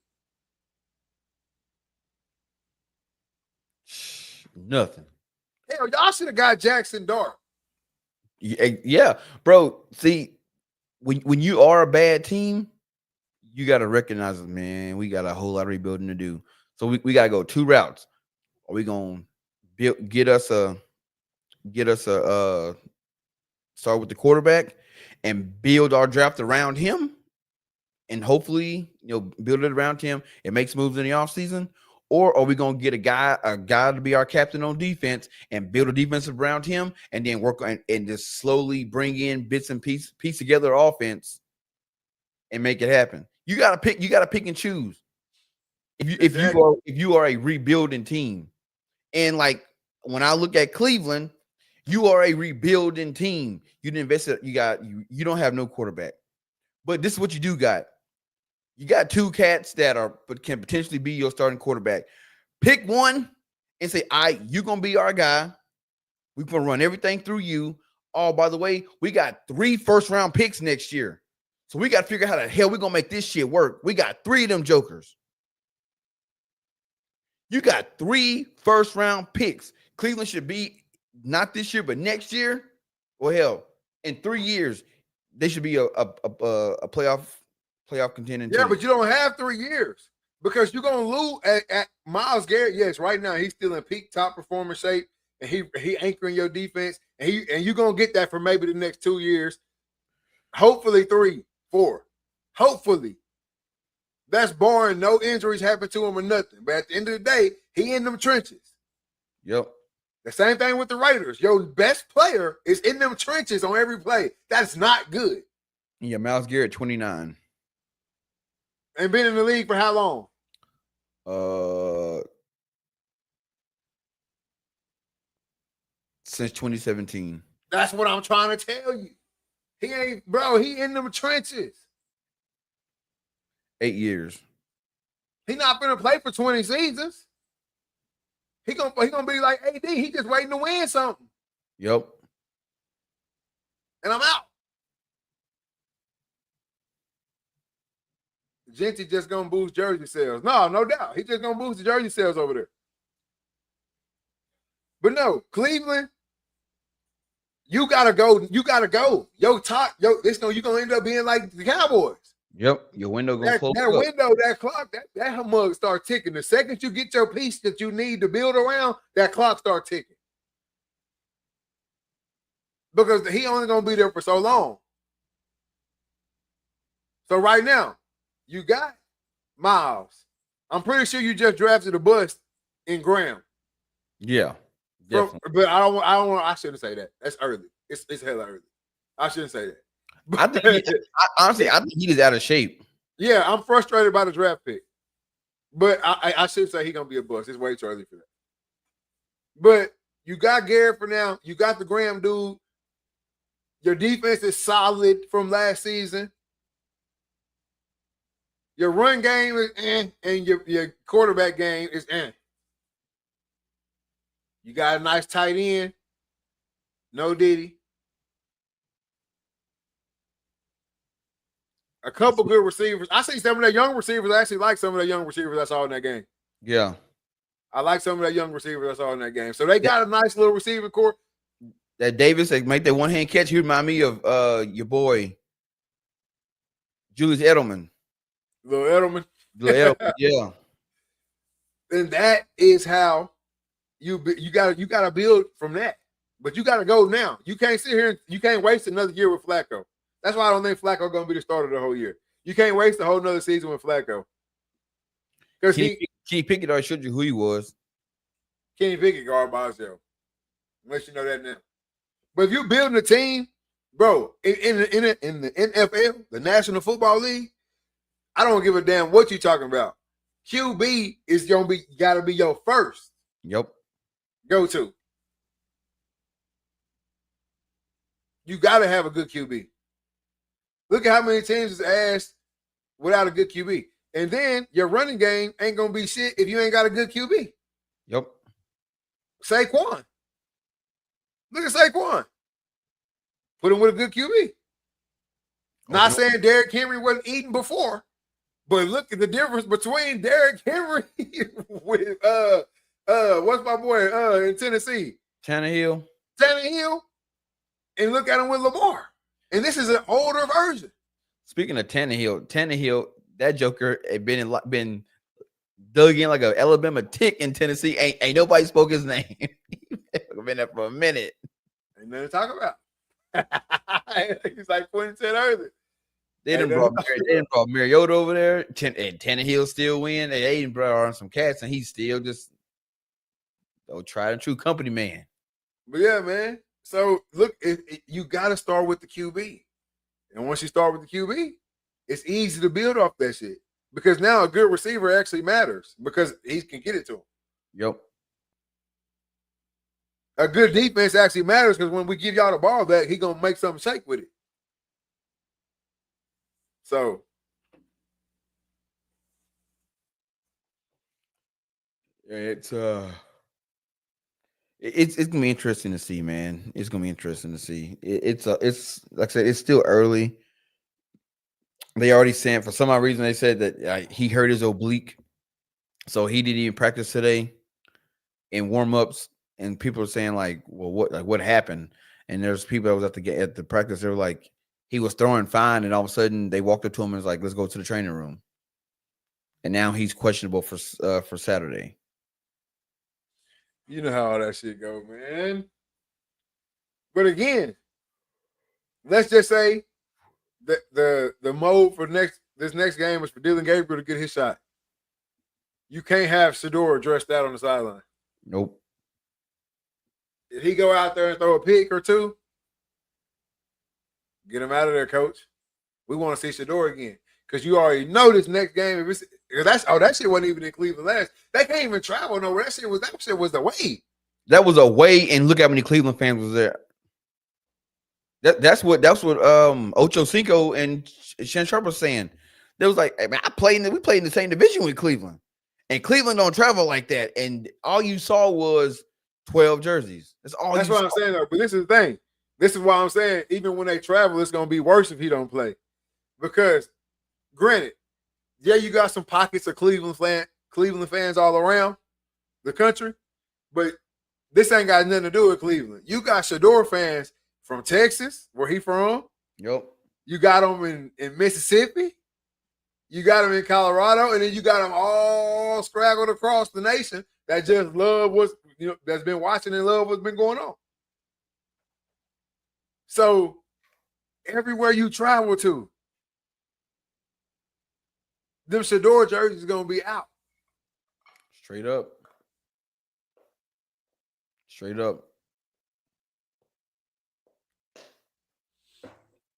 Nothing. Hell, y'all should have got Jackson Dart. Yeah, bro. See, when you are a bad team, you got to recognize it, man. We got a whole lot of rebuilding to do. So we got to go 2 routes. Are we gonna get us a start with the quarterback and build our draft around him, and hopefully, build it around him and makes moves in the offseason? Or are we going to get a guy to be our captain on defense and build a defense around him and then work on and just slowly bring in bits and piece together offense and make it happen? You got to pick and choose. If you are a rebuilding team. And like when I look at Cleveland, you are a rebuilding team. You didn't invest it, you don't have no quarterback. But this is what you do got. You got two cats that can potentially be your starting quarterback. Pick one and say, you're going to be our guy. We're going to run everything through you. Oh, by the way, we got 3 first-round picks next year. So we got to figure out how the hell we're going to make this shit work. We got 3 of them jokers. You got 3 first-round picks. Cleveland should be, not this year, but next year. Well, hell, in 3 years, they should be a playoff contending team. Yeah, but you don't have 3 years because you're gonna lose at Myles Garrett. Yes, right now he's still in peak top performance shape, and he anchoring your defense, and you're gonna get that for maybe the next 2 years, hopefully 3, 4, hopefully. That's barring no injuries happen to him or nothing. But at the end of the day, he in them trenches. Yep. The same thing with the Raiders. Your best player is in them trenches on every play. That's not good. Yeah, Myles Garrett, 29. And been in the league for how long? Since 2017. That's what I'm trying to tell you. He in them trenches. 8 years. He not gonna play for 20 seasons. He gonna be like AD. He just waiting to win something. Yep. And I'm out. Genty just gonna boost jersey sales. No doubt. He just gonna boost the jersey sales over there. But no, Cleveland, you gotta go. You gotta go. You're gonna end up being like the Cowboys. Yep, your window gonna close. That window, that clock, that mug start ticking. The second you get your piece that you need to build around, that clock start ticking. Because he only gonna be there for so long. So right now, you got Miles. I'm pretty sure you just drafted a bust in Graham. Yeah, definitely. But I shouldn't say that. That's early. It's hella early. I shouldn't say that. Honestly, I think he is out of shape. Yeah, I'm frustrated by the draft pick. But I should say he's going to be a bust. It's way too early for that. But you got Garrett for now. You got the Graham dude. Your defense is solid from last season. Your run game is and your quarterback game is . You got a nice tight end. No Diddy. A couple good receivers. I see some of the young receivers. I actually like some of the young receivers I saw in that game. Yeah. I like some of the young receivers I saw in that game. So they got a nice little receiving core. That Davis, they make that one-hand catch. He remind me of your boy, Julius Edelman. Little Edelman. Yeah. And that is how you gotta build from that. But you gotta go now. You can't sit here and you can't waste another year with Flacco. That's why I don't think Flacco going to be the starter the whole year. You can't waste a whole nother season with Flacco. Because Kenny Pickett already showed you who he was. Kenny Pickett guard by himself. Unless you know that now. But if you're building a team, bro, in the NFL, the National Football League, I don't give a damn what you're talking about. QB is gotta be your first. Yep. Go to. You gotta have a good QB. Look at how many teams is asked without a good QB. And then your running game ain't going to be shit if you ain't got a good QB. Yep. Saquon. Look at Saquon. Put him with a good QB. Not saying Derrick Henry wasn't eating before, but look at the difference between Derrick Henry with what's my boy in Tennessee? Tannehill. And look at him with Lamar. And this is an older version. Speaking of Tannehill, that joker had been dug in like an Alabama tick in Tennessee. Ain't nobody spoke his name. Been there for a minute. Ain't nothing to talk about. He's like Quentin said earlier. They done brought Mariota over there, and Tannehill still win. They done brought on some cats, and he's still just tried and true company man. But yeah, man. So look, you got to start with the QB, and once you start with the QB, it's easy to build off that shit because now a good receiver actually matters because he can get it to him. Yep. A good defense actually matters because when we give y'all the ball back, he gonna make something shake with it. So it's gonna be interesting to see, man. It's gonna be interesting to see. It's like I said, it's still early. They already said for some odd reason they said that he hurt his oblique, so he didn't even practice today in warm-ups. And people are saying like, well, what happened? And there's people that was at the practice. They were like, he was throwing fine, and all of a sudden they walked up to him and was like, let's go to the training room. And now he's questionable for Saturday. You know how all that shit go, man. But again, let's just say that the mode for this next game is for Dylan Gabriel to get his shot. You can't have Shedeur dressed out on the sideline. Nope. Did he go out there and throw a pick or two? Get him out of there, coach. We want to see Shedeur again. Because you already know this next game. That shit wasn't even in Cleveland last. They can't even travel nowhere. That shit was away. That was away, and look how many Cleveland fans was there. That's what Ocho Cinco and Shan Sharp was saying. They was like, hey, man, we played in the same division with Cleveland. And Cleveland don't travel like that. And all you saw was 12 jerseys. That's what I'm saying, though. But this is the thing. This is why I'm saying, even when they travel, it's gonna be worse if he don't play. Because granted, yeah, you got some pockets of Cleveland fans all around the country, but this ain't got nothing to do with Cleveland. You got Shedeur fans from Texas, where he from. Yep. You got them in Mississippi. You got them in Colorado, and then you got them all scraggled across the nation that just love that's been watching and love what's been going on. So everywhere you travel to, them Shedeur jerseys is gonna be out. Straight up.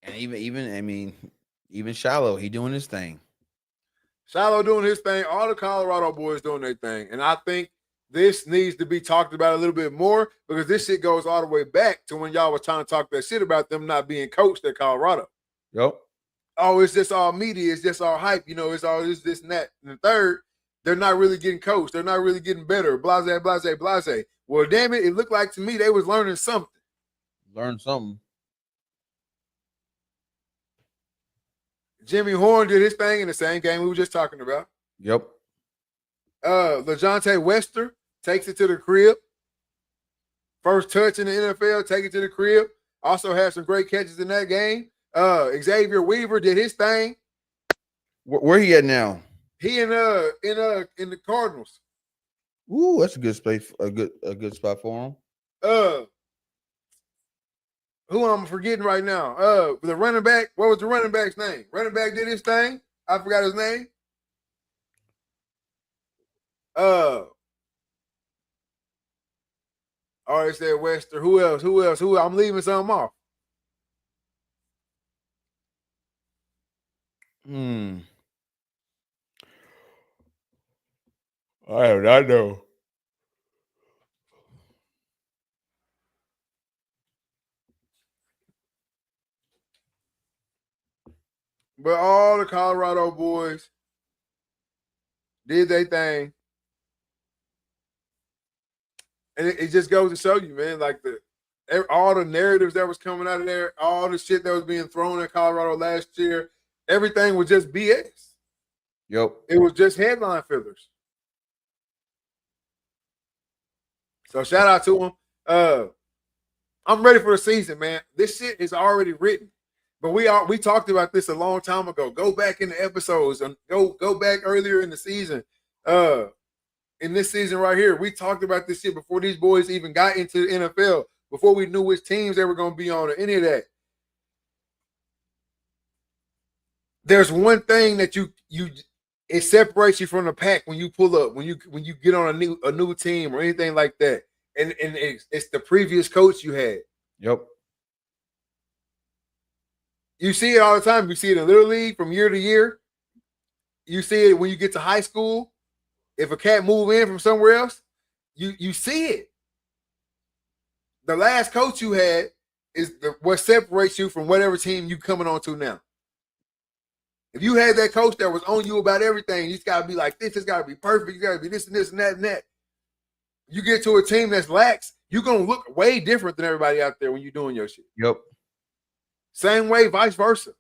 And even Shallow, he doing his thing. Shallow doing his thing. All the Colorado boys doing their thing. And I think this needs to be talked about a little bit more because this shit goes all the way back to when y'all was trying to talk that shit about them not being coached at Colorado. Yep. Oh, it's just all media. It's just all hype. It's all this, and that. And the third, they're not really getting coached. They're not really getting better. Blase, blase, blase. Well, damn it. It looked like to me they was learning something. Learn something. Jimmy Horn did his thing in the same game we were just talking about. Yep. LeJontay Wester takes it to the crib. First touch in the NFL, take it to the crib. Also had some great catches in that game. Xavier Weaver did his thing. Where he at now? He in the Cardinals. Ooh, that's a good space. A good spot for him. Who I'm forgetting right now? The running back. What was the running back's name? Running back did his thing. I forgot his name. Already said Wester. Who else? I'm leaving something off. I do not know. But all the Colorado boys did their thing. And it just goes to show you, man, like all the narratives that was coming out of there, all the shit that was being thrown at Colorado last year, everything was just BS. Yep. It was just headline fillers. So shout out to him. I'm ready for the season, man. This shit is already written. But we talked about this a long time ago. Go back in the episodes and go back earlier in the season. In this season right here, we talked about this shit before these boys even got into the NFL, before we knew which teams they were going to be on or any of that. there's one thing that you it separates you from the pack when you pull up, when you get on a new team or anything like that. And it's the previous coach you had. Yep. You see it all the time. You see it in Little League from year to year. You see it when you get to high school. If a cat move in from somewhere else, you see it. The last coach you had is what separates you from whatever team you coming on to now. If you had that coach that was on you about everything, you just gotta be like this, it's gotta be perfect, you gotta be this and this and that and that. You get to a team that's lax, you're gonna look way different than everybody out there when you're doing your shit. Yep. Same way, vice versa.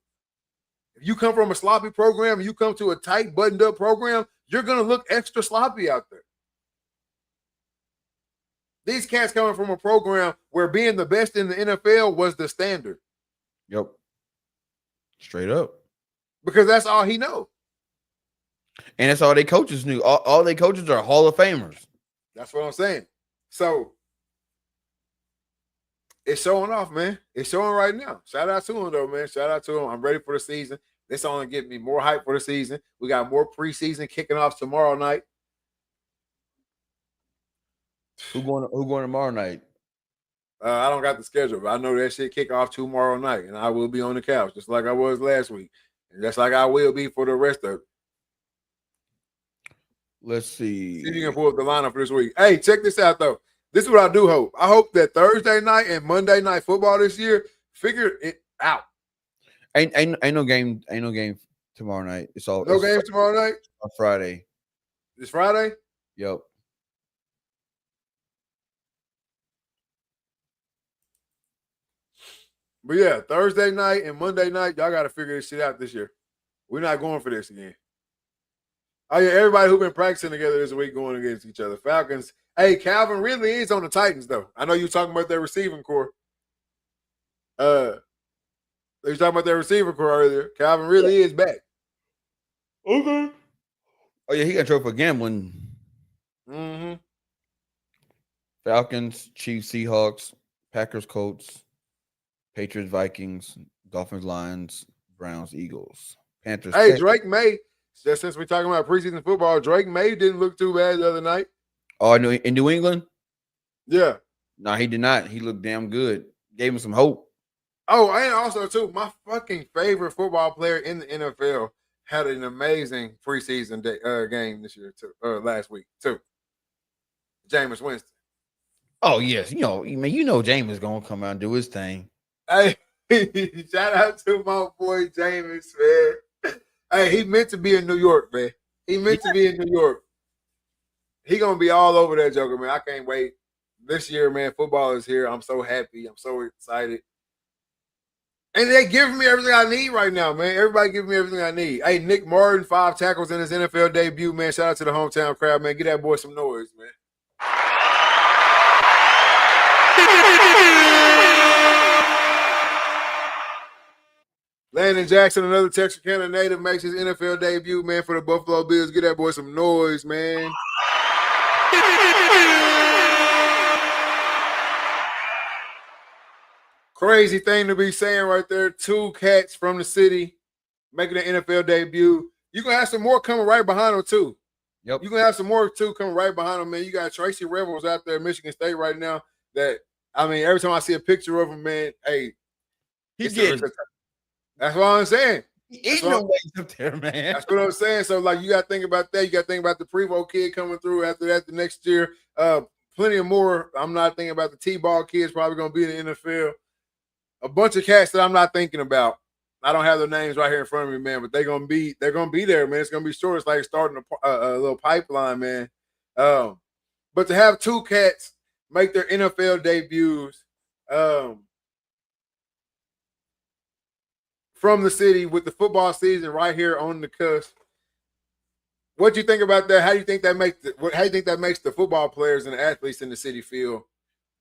If you come from a sloppy program and you come to a tight, buttoned up program, you're gonna look extra sloppy out there. These cats coming from a program where being the best in the NFL was the standard. Yep. Straight up. Because that's all he knows. And that's all they coaches knew. All they coaches are Hall of Famers. That's what I'm saying. So it's showing off, man. It's showing right now. Shout out to him, though, man. Shout out to him. I'm ready for the season. This only get me more hype for the season. We got more preseason kicking off tomorrow night. Who going tomorrow night? I don't got the schedule, but I know that shit kick off tomorrow night, and I will be on the couch just like I was last week, and just like I will be for the rest of it. Let's see. See if you can pull up the lineup for this week. Hey, check this out though. This is what I do hope. I hope that Thursday night and Monday night football this year figure it out. Ain't no game. Ain't no game tomorrow night. It's all no games tomorrow night. On Friday. It's Friday. Yep. But yeah, Thursday night and Monday night, y'all got to figure this shit out this year. We're not going for this again. Oh yeah, everybody who been practicing together this week going against each other. Falcons. Hey, Calvin Ridley is on the Titans though. I know you talking about their receiving core. They were talking about their receiving core earlier. Calvin Ridley is back. Okay. Oh yeah, he got in trouble for gambling. Mm-hmm. Falcons, Chiefs, Seahawks, Packers, Colts, Patriots, Vikings, Dolphins, Lions, Browns, Eagles, Panthers. Hey, Drake May. Just since we're talking about preseason football, Drake May didn't look too bad the other night. Oh, in New England? Yeah. No, he did not. He looked damn good. Gave him some hope. Oh, and also, too, my fucking favorite football player in the NFL had an amazing preseason game this year, too, last week, too. Jameis Winston. Oh, yes. You know Jameis is going to come out and do his thing. Hey, shout out to my boy Jameis, man. Hey, he meant to be in New York, man. He meant to be in New York. He gonna be all over that joker, man. I can't wait. This year, man, football is here. I'm so happy. I'm so excited. And they giving me everything I need right now, man. Everybody giving me everything I need. Hey, Nick Martin, 5 tackles in his NFL debut, man. Shout out to the hometown crowd, man. Get that boy some noise, man. Landon Jackson, another Texarkana native, makes his NFL debut, man, for the Buffalo Bills. Get that boy some noise, man. Crazy thing to be saying right there. 2 cats from the city making an NFL debut. You're going to have some more coming right behind them, too. Yep. You're going to have some more, too, coming right behind them, man. You got Tracy Rebels out there at Michigan State right now that, I mean, every time I see a picture of him, man, hey. He's getting. That's what I'm saying. He's no ways up there, man. That's what I'm saying. So, like, you got to think about that. You got to think about the Prevo kid coming through after that the next year. Plenty of more. I'm not thinking about the T-ball kids probably going to be in the NFL. A bunch of cats that I'm not thinking about. I don't have their names right here in front of me, man, but they're gonna be there, man. It's gonna be short. It's like starting a little pipeline, man. But to have 2 cats make their NFL debuts from the city with the football season right here on the cusp. What do you think about that? How do you think that makes the football players and the athletes in the city feel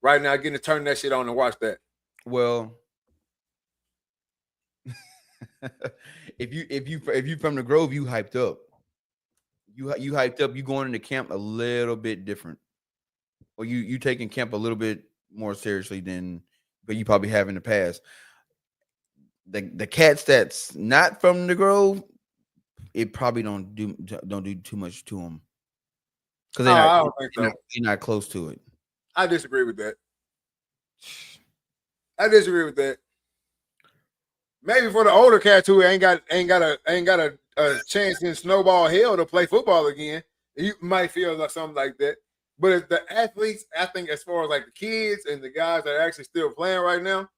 right now, getting to turn that shit on and watch that? Well, if you from the Grove, you hyped up. You hyped up. You going into camp a little bit different, or you taking camp a little bit more seriously than you probably have in the past. the cats that's not from the Grove, it probably don't do too much to them because Oh, I don't think so. they're not close to it. I disagree with that. I disagree with that. Maybe for the older cats who ain't got a chance in snowball hell to play football again, you might feel like something like that. But as the athletes, I think as far as like the kids and the guys that are actually still playing right now,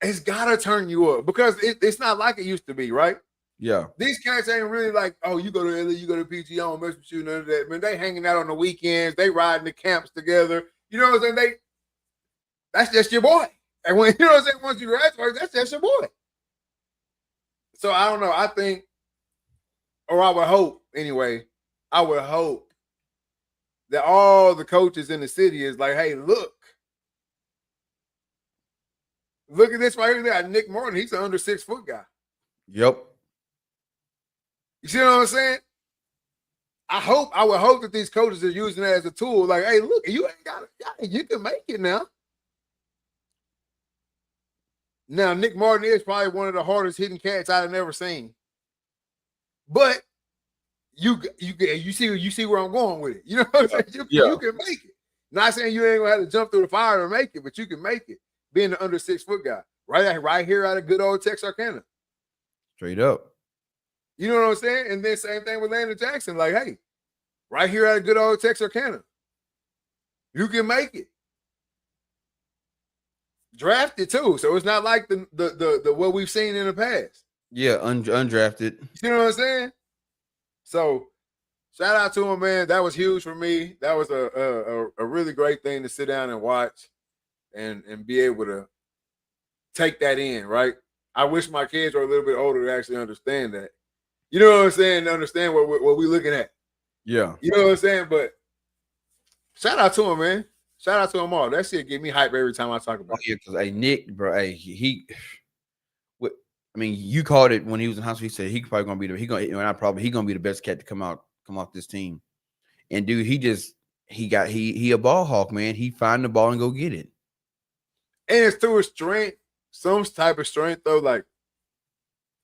it's gotta turn you up because it's not like it used to be, right? Yeah. These cats ain't really like, oh, you go to LA, you go to PG, I don't mess with you, none of that. Man, they hanging out on the weekends, they riding the camps together. You know what I'm saying? That's just your boy. And when you know what I'm saying, once you graduate, that's just your boy. So I don't know. I think, or I would hope anyway, I would hope that all the coaches in the city is like, hey, look at this right here. They got Nick Martin. He's an under 6 foot guy. Yep. You see what I'm saying? I would hope that these coaches are using that as a tool. Like, hey, look, you ain't got it. You can make it now. Now, Nick Martin is probably one of the hardest hitting cats I've ever seen. But you see where I'm going with it. You know what I'm saying? You can make it. Not saying you ain't gonna have to jump through the fire to make it, but you can make it. Being an under 6 foot guy, right here out of good old Texarkana. Straight up. You know what I'm saying? And then same thing with Landon Jackson. Like, hey, right here out of good old Texarkana, you can make it. Drafted too, so it's not like the what we've seen in the past. Yeah, undrafted. You know what I'm saying? So, shout out to him, man. That was huge for me. That was a really great thing to sit down and watch, and be able to take that in. Right? I wish my kids were a little bit older to actually understand that. You know what I'm saying? To understand what we're looking at. Yeah. You know what I'm saying? But shout out to him, man. Shout out to them all. That shit get me hype every time I talk about it. Yeah, because Nick, bro, I mean, you called it when he was in high school. He said he probably gonna be the best cat to come off this team. And dude, he a ball hawk, man. He find the ball and go get it. And it's to his strength, some type of strength though. Like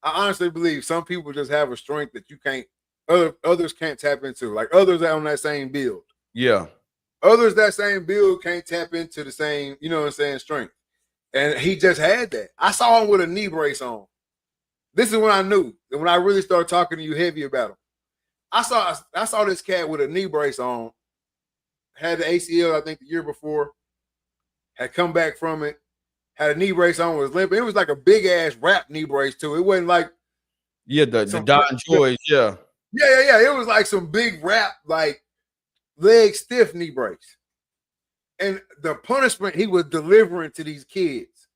I honestly believe some people just have a strength that you can't, others can't tap into. Like others on that same build. Yeah. Others that same build can't tap into the same, you know what I'm saying, strength. And he just had that. I saw him with a knee brace on. This is when I knew. And when I really started talking to you heavy about him. I saw this cat with a knee brace on. Had the ACL, I think, the year before. Had come back from it. Had a knee brace on, was limping. It was like a big ass wrap knee brace too. It wasn't like the Don Joy's, yeah. Yeah. It was like some big wrap, like leg stiff knee brace. And the punishment he was delivering to these kids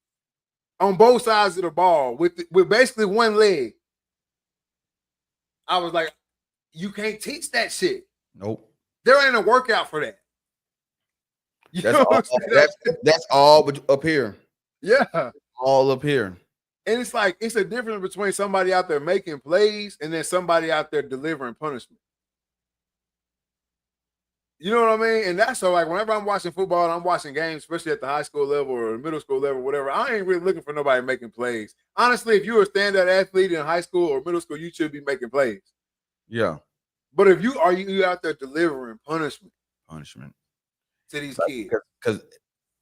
on both sides of the ball with basically one leg. I was like, you can't teach that shit. Nope. There ain't a workout for that. That's all but up here. Yeah. All up here. And it's like, it's a difference between somebody out there making plays and then somebody out there delivering punishment. You know what I mean? And that's so like whenever I'm watching football and I'm watching games, especially at the high school level or middle school level, whatever, I ain't really looking for nobody making plays. Honestly, if you're a standout athlete in high school or middle school, you should be making plays. Yeah. But if you out there delivering punishment to these kids. Because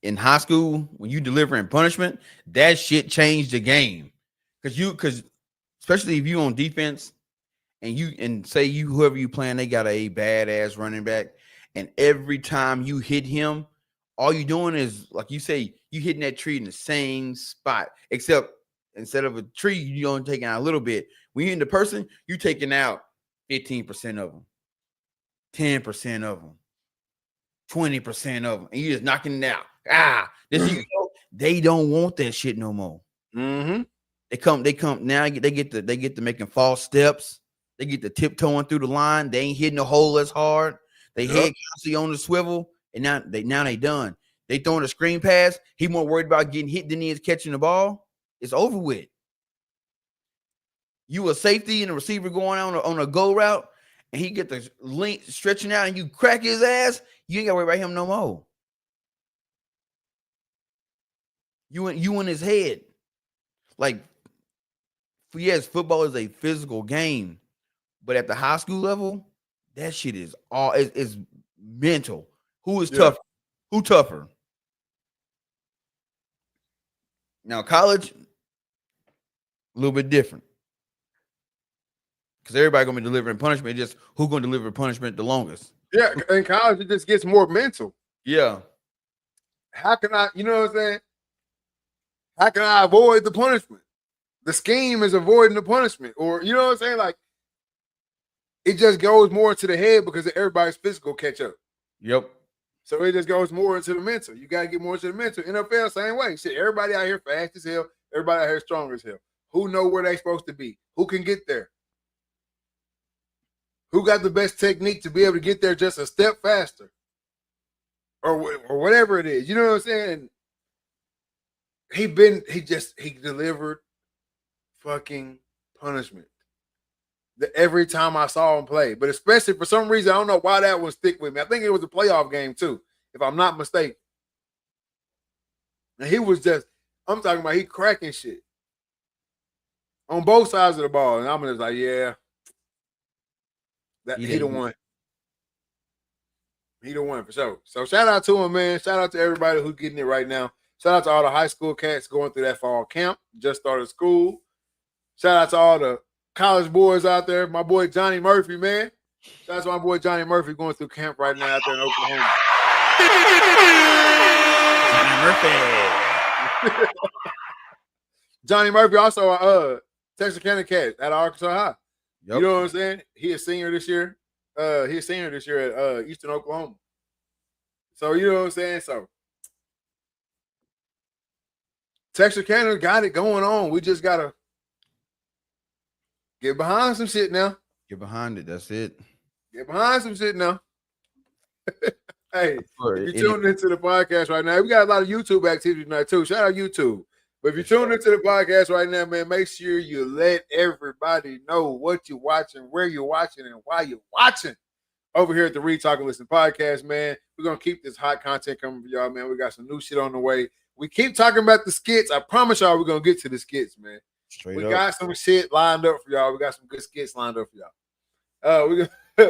in high school, when you delivering punishment, that shit changed the game. Because especially if you on defense and say whoever you playing, they got a badass running back. And every time you hit him, all you doing is, like you say, you hitting that tree in the same spot. Except instead of a tree, you only taking out a little bit. When you're in the person, you taking out 15% of them, 10% of them, 20% of them, and you just knocking it out. They don't want that shit no more. Mm-hmm. They come now. They get to making false steps. They get to tiptoeing through the line. They ain't hitting the hole as hard. They head constantly on the swivel, and now they done. They throwing a screen pass. He more worried about getting hit than he is catching the ball. It's over with. You a safety and a receiver going on a go route, and he get the link stretching out, and you crack his ass. You ain't got to worry about him no more. You in his head. like, yes, football is a physical game, but at the high school level, that shit is all is mental. Who is Yeah. tougher? Who tougher? Now, college, a little bit different. Because everybody gonna be delivering punishment. Just who gonna deliver punishment the longest? Yeah. In college, it just gets more mental. Yeah. How can I, you know what I'm saying? How can I avoid the punishment? The scheme is avoiding the punishment. Or, you know what I'm saying? Like, it just goes more into the head because everybody's physical catch up. Yep. So it just goes more into the mental. You got to get more into the mental. NFL, same way. Shit, everybody out here fast as hell. Everybody out here strong as hell. Who know where they supposed to be? Who can get there? Who got the best technique to be able to get there just a step faster? Or whatever it is. You know what I'm saying? He delivered fucking punishment. Every time I saw him play. But especially for some reason, I don't know why that would stick with me. I think it was a playoff game too, if I'm not mistaken. And he was just, I'm talking about he cracking shit on both sides of the ball. And I'm just like, yeah, he the one. He the one for sure. So shout out to him, man. Shout out to everybody who's getting it right now. Shout out to all the high school cats going through that fall camp. Just started school. Shout out to all the college boys out there. My boy Johnny Murphy, man. Shout out to my boy Johnny Murphy going through camp right now out there in Oklahoma. Johnny Murphy. Johnny Murphy also Texas County cat at Arkansas High. Yep. You know what I'm saying? He a senior this year. He's a senior this year at Eastern Oklahoma. So you know what I'm saying? So Texas County got it going on. We just gotta get behind some shit now. Get behind it. That's it. Get behind some shit now. Hey, if you're tuning into the podcast right now, we got a lot of YouTube activity tonight too. Shout out YouTube. But if you're tuning into the podcast right now, man, make sure you let everybody know what you're watching, where you're watching, and why you're watching. Over here at the Read, Talk, and Listen podcast, man. We're going to keep this hot content coming for y'all, man. We got some new shit on the way. We keep talking about the skits. I promise y'all we're going to get to the skits, man. We got some shit lined up for y'all. We got some good skits lined up for y'all. We're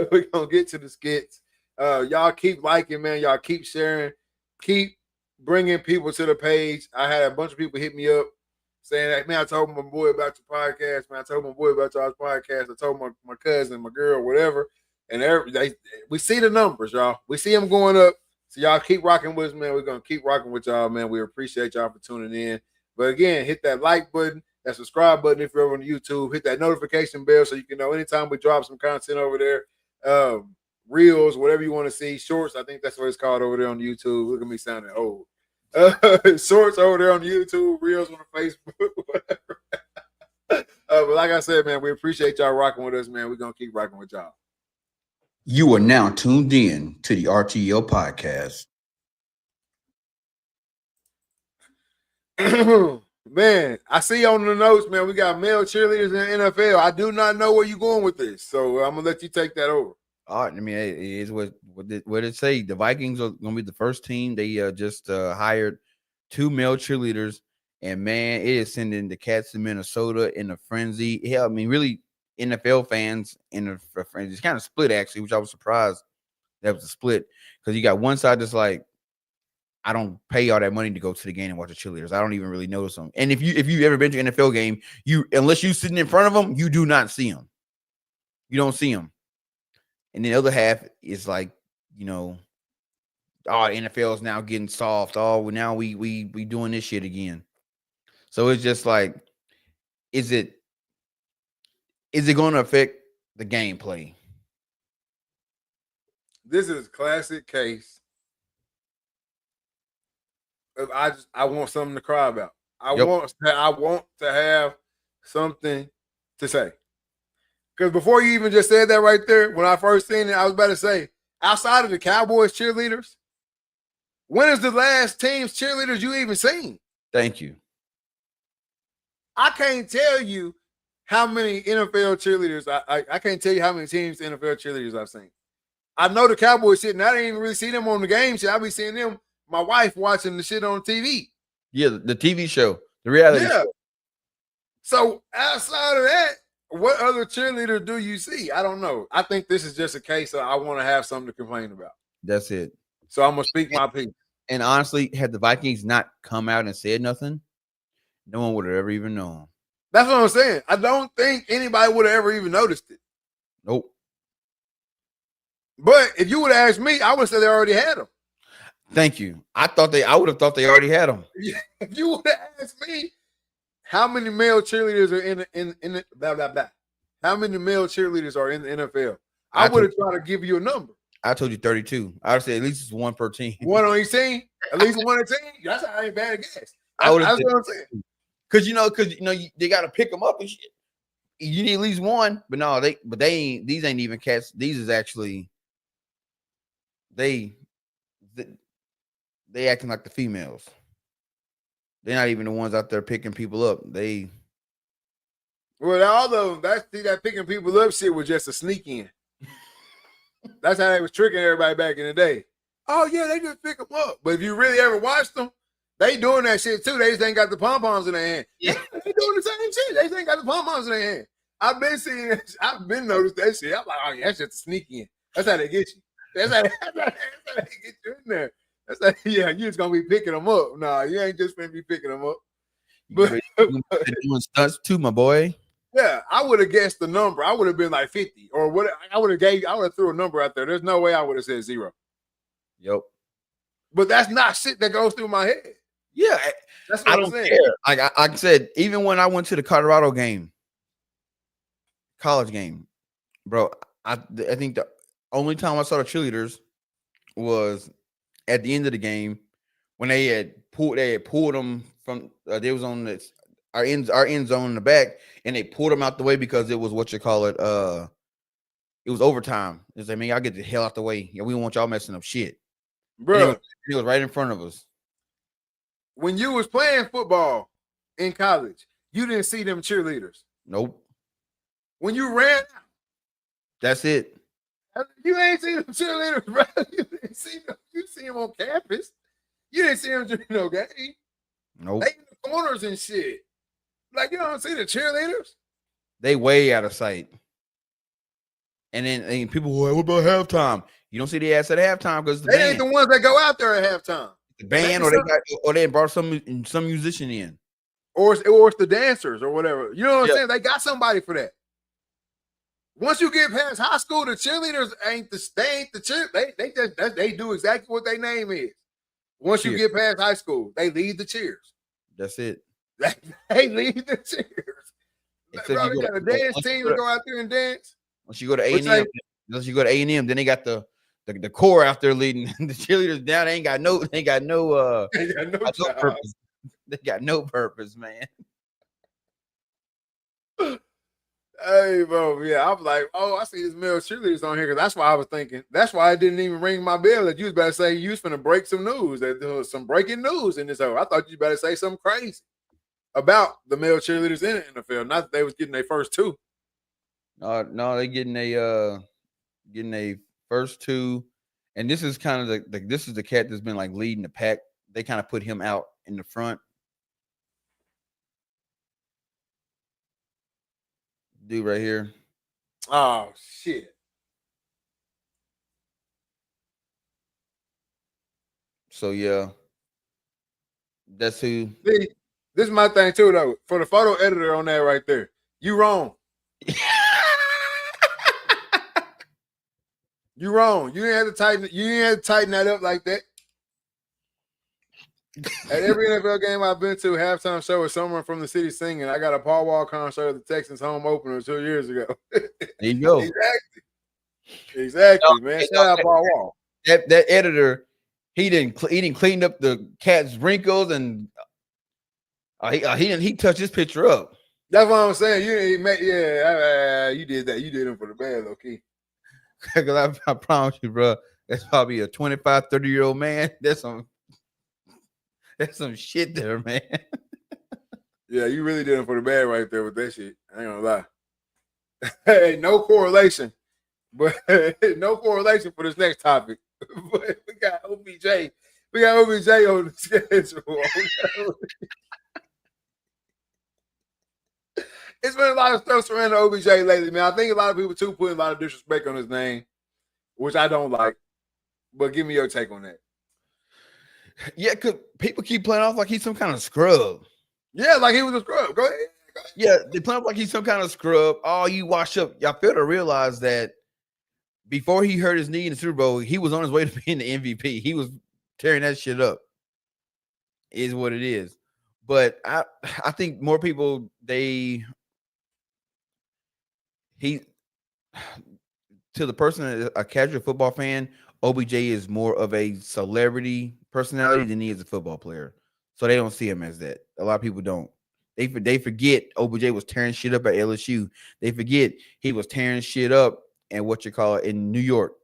going to get to the skits. Y'all keep liking, man. Y'all keep sharing. Keep bringing people to the page. I had a bunch of people hit me up saying that, man, I told my boy about your podcast, man. I told my boy about y'all's podcast. I told my cousin, my girl, whatever. And we see the numbers, y'all. We see them going up. So y'all keep rocking with us, man. We're going to keep rocking with y'all, man. We appreciate y'all for tuning in. But again, hit that like button, that subscribe button if you're over on YouTube. Hit that notification bell so you can know anytime we drop some content over there. Reels, whatever you want to see. Shorts, I think that's what it's called over there on YouTube. Look at me sounding old. Shorts over there on YouTube. Reels on the Facebook, whatever. But like I said, man, we appreciate y'all rocking with us, man. We're going to keep rocking with y'all. You are now tuned in to the RTO podcast. Man, I see on the notes, man, we got male cheerleaders in the NFL. I do not know where you're going with this, so I'm going to let you take that over. All right, I mean, it is what it say. The Vikings are going to be the first team. They just hired 2 male cheerleaders, and man, it is sending the Cats in Minnesota in a frenzy. Hell, I mean, really, NFL fans in a frenzy. It's kind of split actually, which I was surprised that was a split because you got one side that's like, I don't pay all that money to go to the game and watch the cheerleaders. I don't even really notice them. And if you ever been to an NFL game, unless you sitting in front of them, you do not see them. You don't see them. And the other half is like, you know, NFL is now getting soft. Now we doing this shit again. So it's just like, is it going to affect the gameplay? This is a classic case of I want something to cry about. I want to have something to say. Because before you even just said that right there, when I first seen it, I was about to say, outside of the Cowboys cheerleaders, when is the last team's cheerleaders you even seen? Thank you. I can't tell you how many NFL cheerleaders, I can't tell you how many teams NFL cheerleaders I've seen. I know the Cowboys shit, and I didn't even really see them on the game shit. I be seeing them, my wife watching the shit on TV. Yeah, the TV show, the reality show. So outside of that, what other cheerleader do you see? I don't know. I think this is just a case of I want to have something to complain about. That's it. So I'm gonna speak my piece. And honestly, had the Vikings not come out and said nothing, no one would have ever even known. That's what I'm saying. I don't think anybody would have ever even noticed it. Nope. But if you would have asked me, I would have said they already had them. Thank you. I would have thought they already had them. If you would have asked me, how many male cheerleaders are in the blah blah blah? How many male cheerleaders are in the NFL? I would have tried to give you a number. I told you 32. I would say at least it's one per team. One on each team? At least one a team? That's not ain't bad a guess. That's what I'm saying. Because they got to pick them up and shit. You need at least one, but no, these ain't even cats. These is actually they acting like the females. They're not even the ones out there picking people up. Well, all of them, that picking people up shit was just a sneak in. That's how they was tricking everybody back in the day. Oh yeah, they just pick them up. But if you really ever watched them, they doing that shit too. They just ain't got the pom poms in their hand. Yeah, they doing the same shit. They just ain't got the pom poms in their hand. I've been seeing that. I've been noticed that shit. I'm like, oh yeah, that's just a sneak in. That's how they get you. That's how they get you in there. That's how, yeah, you just gonna be picking them up. Nah, you ain't just gonna be picking them up. But doing stunts too, my boy. Yeah, I would have guessed the number. I would have been like 50 or what. I would have threw a number out there. There's no way I would have said 0. Yep. But that's not shit that goes through my head. Yeah, that's what I don't care. Like I said, even when I went to the Colorado game, college game, bro, I think the only time I saw the cheerleaders was at the end of the game when they had pulled them from they was on this our end zone in the back, and they pulled them out the way because it was it was overtime. It's like, man, y'all get the hell out the way. Yeah, we don't want y'all messing up shit. Bro, it was right in front of us. When you was playing football in college, you didn't see them cheerleaders. Nope. When you ran out, that's it. You ain't seen them cheerleaders, bro. You didn't see them. You see them on campus. You didn't see them during no game. Nope. They in the corners and shit. Like, you don't see the cheerleaders? They way out of sight. And then people go, what about halftime? You don't see the ass at halftime because they ain't the ones that go out there at halftime. The band, or they brought some musician in, or it's the dancers or whatever. You know what I'm saying? They got somebody for that. Once you get past high school, the cheerleaders ain't the cheer. They do exactly what their name is. Once you get past high school, they lead the cheers. That's it. They lead the cheers. Bro, they got a dance team to go out there and dance. Once you go to A&M, then they got the core out there leading the cheerleaders down. They ain't got no purpose. They got no purpose, man. Hey, bro, yeah, I was like, oh, I see this male cheerleaders on here because that's why I was thinking. That's why I didn't even ring my bell that you was about to say you was finna break some news. That there was some breaking news in this. I thought you better say something crazy about the male cheerleaders in the NFL. Not that they was getting their first 2. No, they getting a first 2, and this is kind of this is the cat that's been like leading the pack. They kind of put him out in the front. Dude right here. Oh shit. So yeah. That's who. See, this is my thing too though. For the photo editor on that right there. You wrong. You wrong. You didn't have to tighten that up like that. At every NFL game I've been to, halftime show is someone from the city singing. I got a Paul Wall concert at the Texans home opener 2 years ago. There you go. Exactly, man. Shout out Paul Wall. That editor, he didn't clean up the cat's wrinkles, and he touched his picture up. That's what I'm saying. You did that. You did him for the bad, low key. Because I promise you, bro, that's probably a 25, 30-year-old man. That's some shit there, man. Yeah, you really did him for the bad right there with that shit. I ain't gonna lie. Hey, no correlation, but no correlation for this next topic. But we got OBJ. We got OBJ on the schedule. It's been a lot of stuff surrounding OBJ lately, man. I think a lot of people too putting a lot of disrespect on his name, which I don't like. But give me your take on that. Yeah, because people keep playing off like he's some kind of scrub. Yeah, like he was a scrub. Go ahead. Yeah, they play off like he's some kind of scrub. Oh, you wash up. Y'all fail to realize that before he hurt his knee in the Super Bowl, he was on his way to being the MVP. He was tearing that shit up. Is what it is. But I think more people he to the person a casual football fan, OBJ is more of a celebrity personality than he is a football player. So they don't see him as that. A lot of people don't. They forget OBJ was tearing shit up at LSU. They forget he was tearing shit up and what you call it in New York.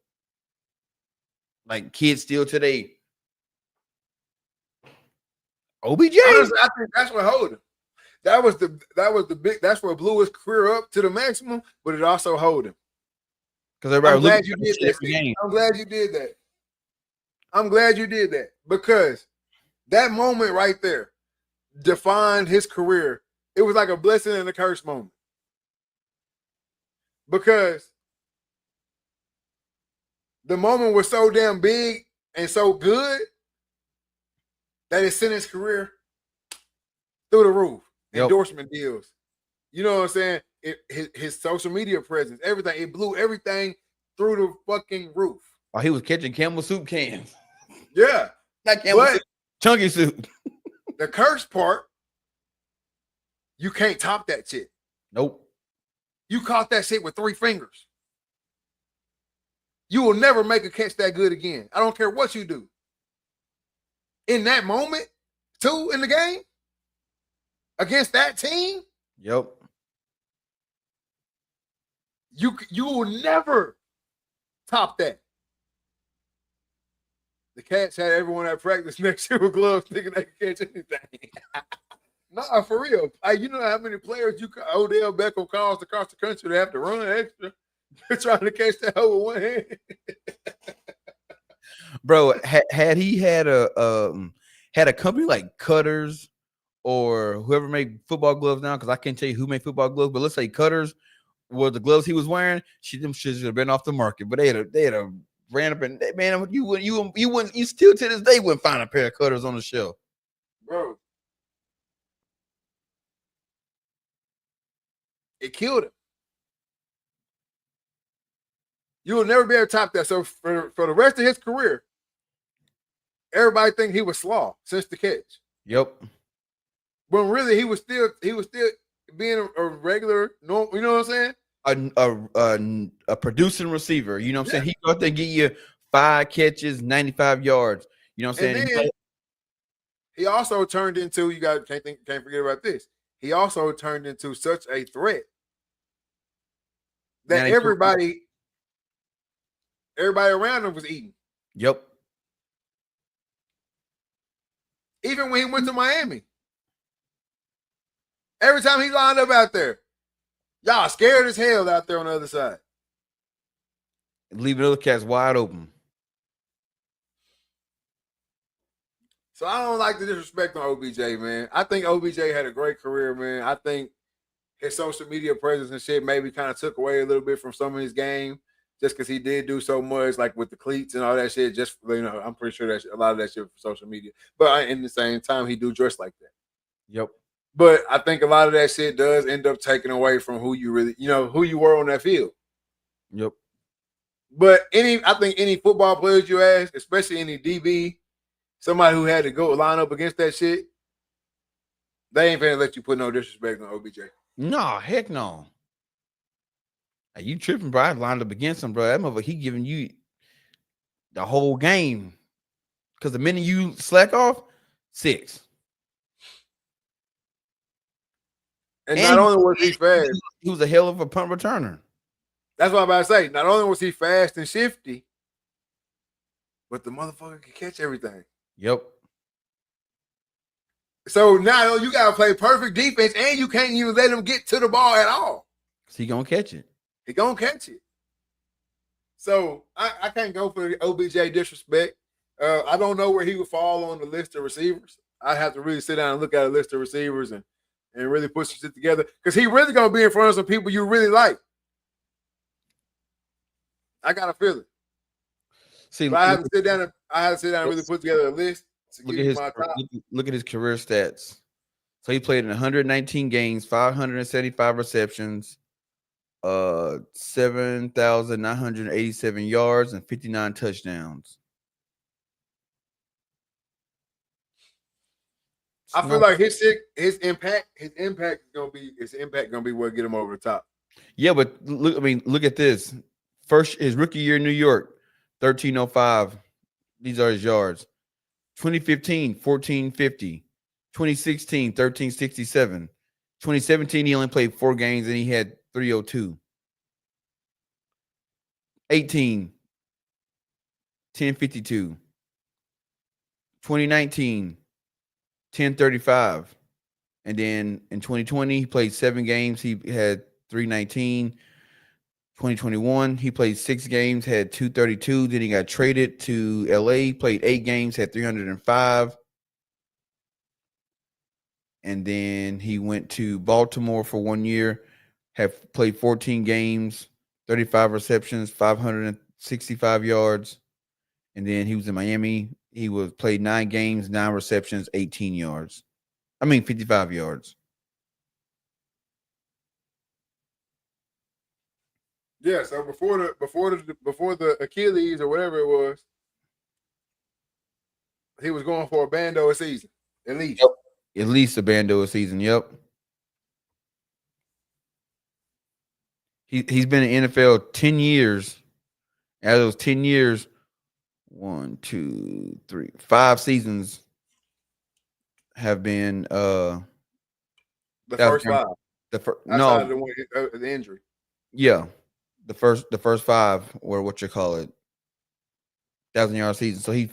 Like kids still today. OBJ. Honestly, I think that's what hold him. That was the big. That's what blew his career up to the maximum, but it also hold him. Because everybody I'm glad you did that. I'm glad you did that. I'm glad you did that because that moment right there defined his career. It was like a blessing and a curse moment because the moment was so damn big and so good that it sent his career through the roof. Yep. Endorsement deals. You know what I'm saying? His social media presence, everything. It blew everything through the fucking roof. Oh, he was catching Campbell soup cans. Yeah. Not Campbell soup. Chunky soup. The curse part, you can't top that shit. Nope. You caught that shit with 3 fingers. You will never make a catch that good again. I don't care what you do. In that moment, too, in the game, against that team. Yep. You will never top that. The Cats had everyone at practice next to a glove thinking they could catch anything. Nah, for real. You know how many players Odell Beckham calls across the country to have to run extra trying to catch that hoe with one hand. Bro, had he had a company like Cutters or whoever made football gloves now, because I can't tell you who made football gloves, but let's say Cutters were the gloves he was wearing, them shits should have been off the market. But they had a ran up and man, you still to this day wouldn't find a pair of Cutters on the shelf. Bro. It killed him. You will never be able to top that. So for the rest of his career, everybody think he was slaw since the catch. Yep. When really he was still being a regular, normal, you know what I'm saying? A producing receiver. You know what I'm saying? He go out there and get you 5 catches, 95 yards. You know what I'm saying? Then he also turned into, can't forget about this. He also turned into such a threat that everybody around him was eating. Yep. Even when he went to Miami. Every time he lined up out there, y'all scared as hell out there on the other side. Leaving other cats wide open. So I don't like the disrespect on OBJ, man. I think OBJ had a great career, man. I think his social media presence and shit maybe kind of took away a little bit from some of his game just because he did do so much, like with the cleats and all that shit. Just, I'm pretty sure that a lot of that shit for social media. But in the same time, he do dress like that. Yep. But I think a lot of that shit does end up taking away from who you really, who you were on that field. Yep. But I think any football players you ask, especially any DB, somebody who had to go line up against that shit, they ain't finna let you put no disrespect on OBJ. No, heck no. Are you tripping, bro? I lined up against him, bro. That motherfucker, he giving you the whole game. Because the minute you slack off, 6. And not only was he fast, he was a hell of a punt returner. That's what I'm about to say. Not only was he fast and shifty, but the motherfucker could catch everything. Yep. So now you got to play perfect defense, and you can't even let him get to the ball at all. Because he going to catch it. He going to catch it. So I can't go for the OBJ disrespect. I don't know where he would fall on the list of receivers. I have to really sit down and look at a list of receivers and and really put some shit together. Because he really gonna be in front of some people you really like. I got a feeling. See, But I had to sit down and really put together a list to look give at you his my top. look at his career stats. So he played in 119 games, 575 receptions, 7,987 yards, and 59 touchdowns. I feel like his impact is gonna be what get him over the top. Yeah, but look, I mean, look at this. First, his rookie year in New York, 1305. These are his yards. 2015, 1450. 2016, 1367. 2017, he only played 4 games and he had 302. 18, 1052. 2019, 1035. And then in 2020, he played 7 games. He had 319. 2021, he played 6 games, had 232. Then he got traded to LA, played 8 games, had 305. And then he went to Baltimore for 1 year, have played 14 games, 35 receptions, 565 yards. And then he was in Miami. He was played 9 games, 9 receptions, 18 yards. 55 yards. Yeah, so before the Achilles or whatever it was, he was going for a bando a season, at least. Yep. At least a bando a season. Yep. He's been in NFL 10 years. Out of those 10 years, 1, 2, 3, 5 seasons have been The first five, outside of no, the injury. yeah. The first 5 were what you call it, 1,000-yard season. So he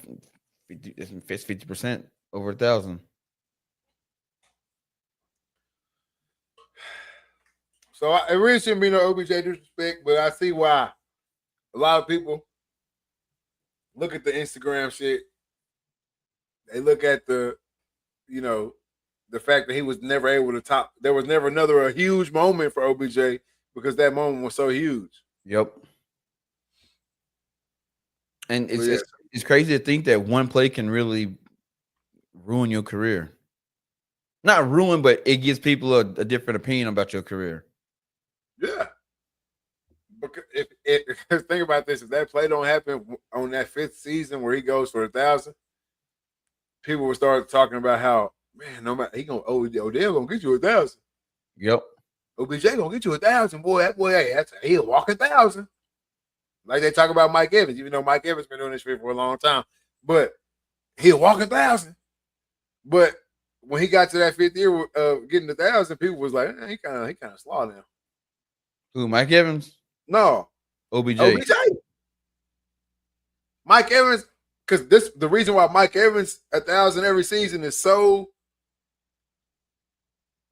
fits 50% over 1,000. So it really shouldn't be no OBJ disrespect, but I see why a lot of people look at the Instagram shit. They look at the fact that he was never able to top. There was never another a huge moment for OBJ because that moment was so huge. Yep. And So, yeah. it's crazy to think that one play can really ruin your career. Not ruin, but it gives people a different opinion about your career. Yeah. Because if think about this, if that play don't happen on that 5th season where he goes for 1,000, people will start talking about how, man, no matter he gonna Odell gonna get you 1,000. Yep. OBJ gonna get you 1,000, boy. That boy, hey, he'll walk 1,000. Like they talk about Mike Evans, even though Mike Evans been doing this shit for a long time, but he'll walk 1,000. But when he got to that 5th year of getting 1,000, people was like, he kind of slow now. Who, Mike Evans? No, OBJ. Mike Evans, because the reason why Mike Evans 1,000 every season is so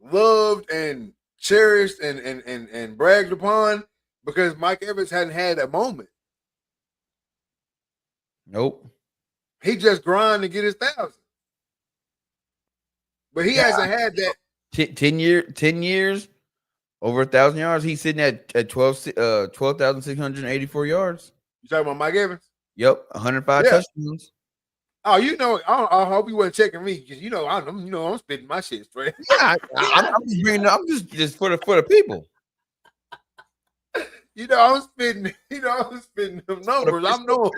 loved and cherished and bragged upon, because Mike Evans hadn't had a moment. Nope. He just grind to get his 1,000. But he hasn't had that 10 years, over 1,000 yards. He's sitting at 12,684 yards. You talking about Mike Evans? Yep, 105 touchdowns. Oh, I hope you wasn't checking me because I'm spitting my shit straight. Yeah, I'm just bringing. I'm just for the people. I'm spitting. I'm spitting them numbers. I'm knowing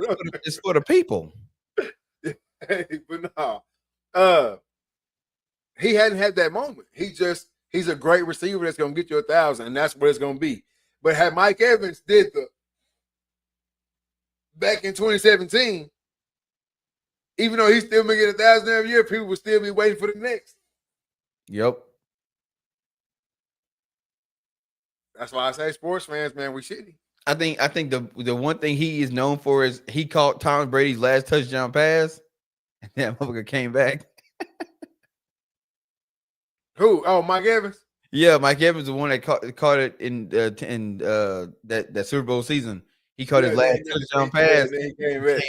it's for the people. Hey, but no, he hadn't had that moment. He's a great receiver that's gonna get you 1,000, and that's what it's gonna be. But had Mike Evans did back in 2017, even though he's still making 1,000 every year, people would still be waiting for the next. Yep. That's why I say sports fans, man, we shitty. I think the one thing he is known for is he caught Tom Brady's last touchdown pass, and that motherfucker came back. Who? Oh, Mike Evans. Yeah, Mike Evans, the one that caught it in that Super Bowl season. He caught his last touchdown pass. And then he came back.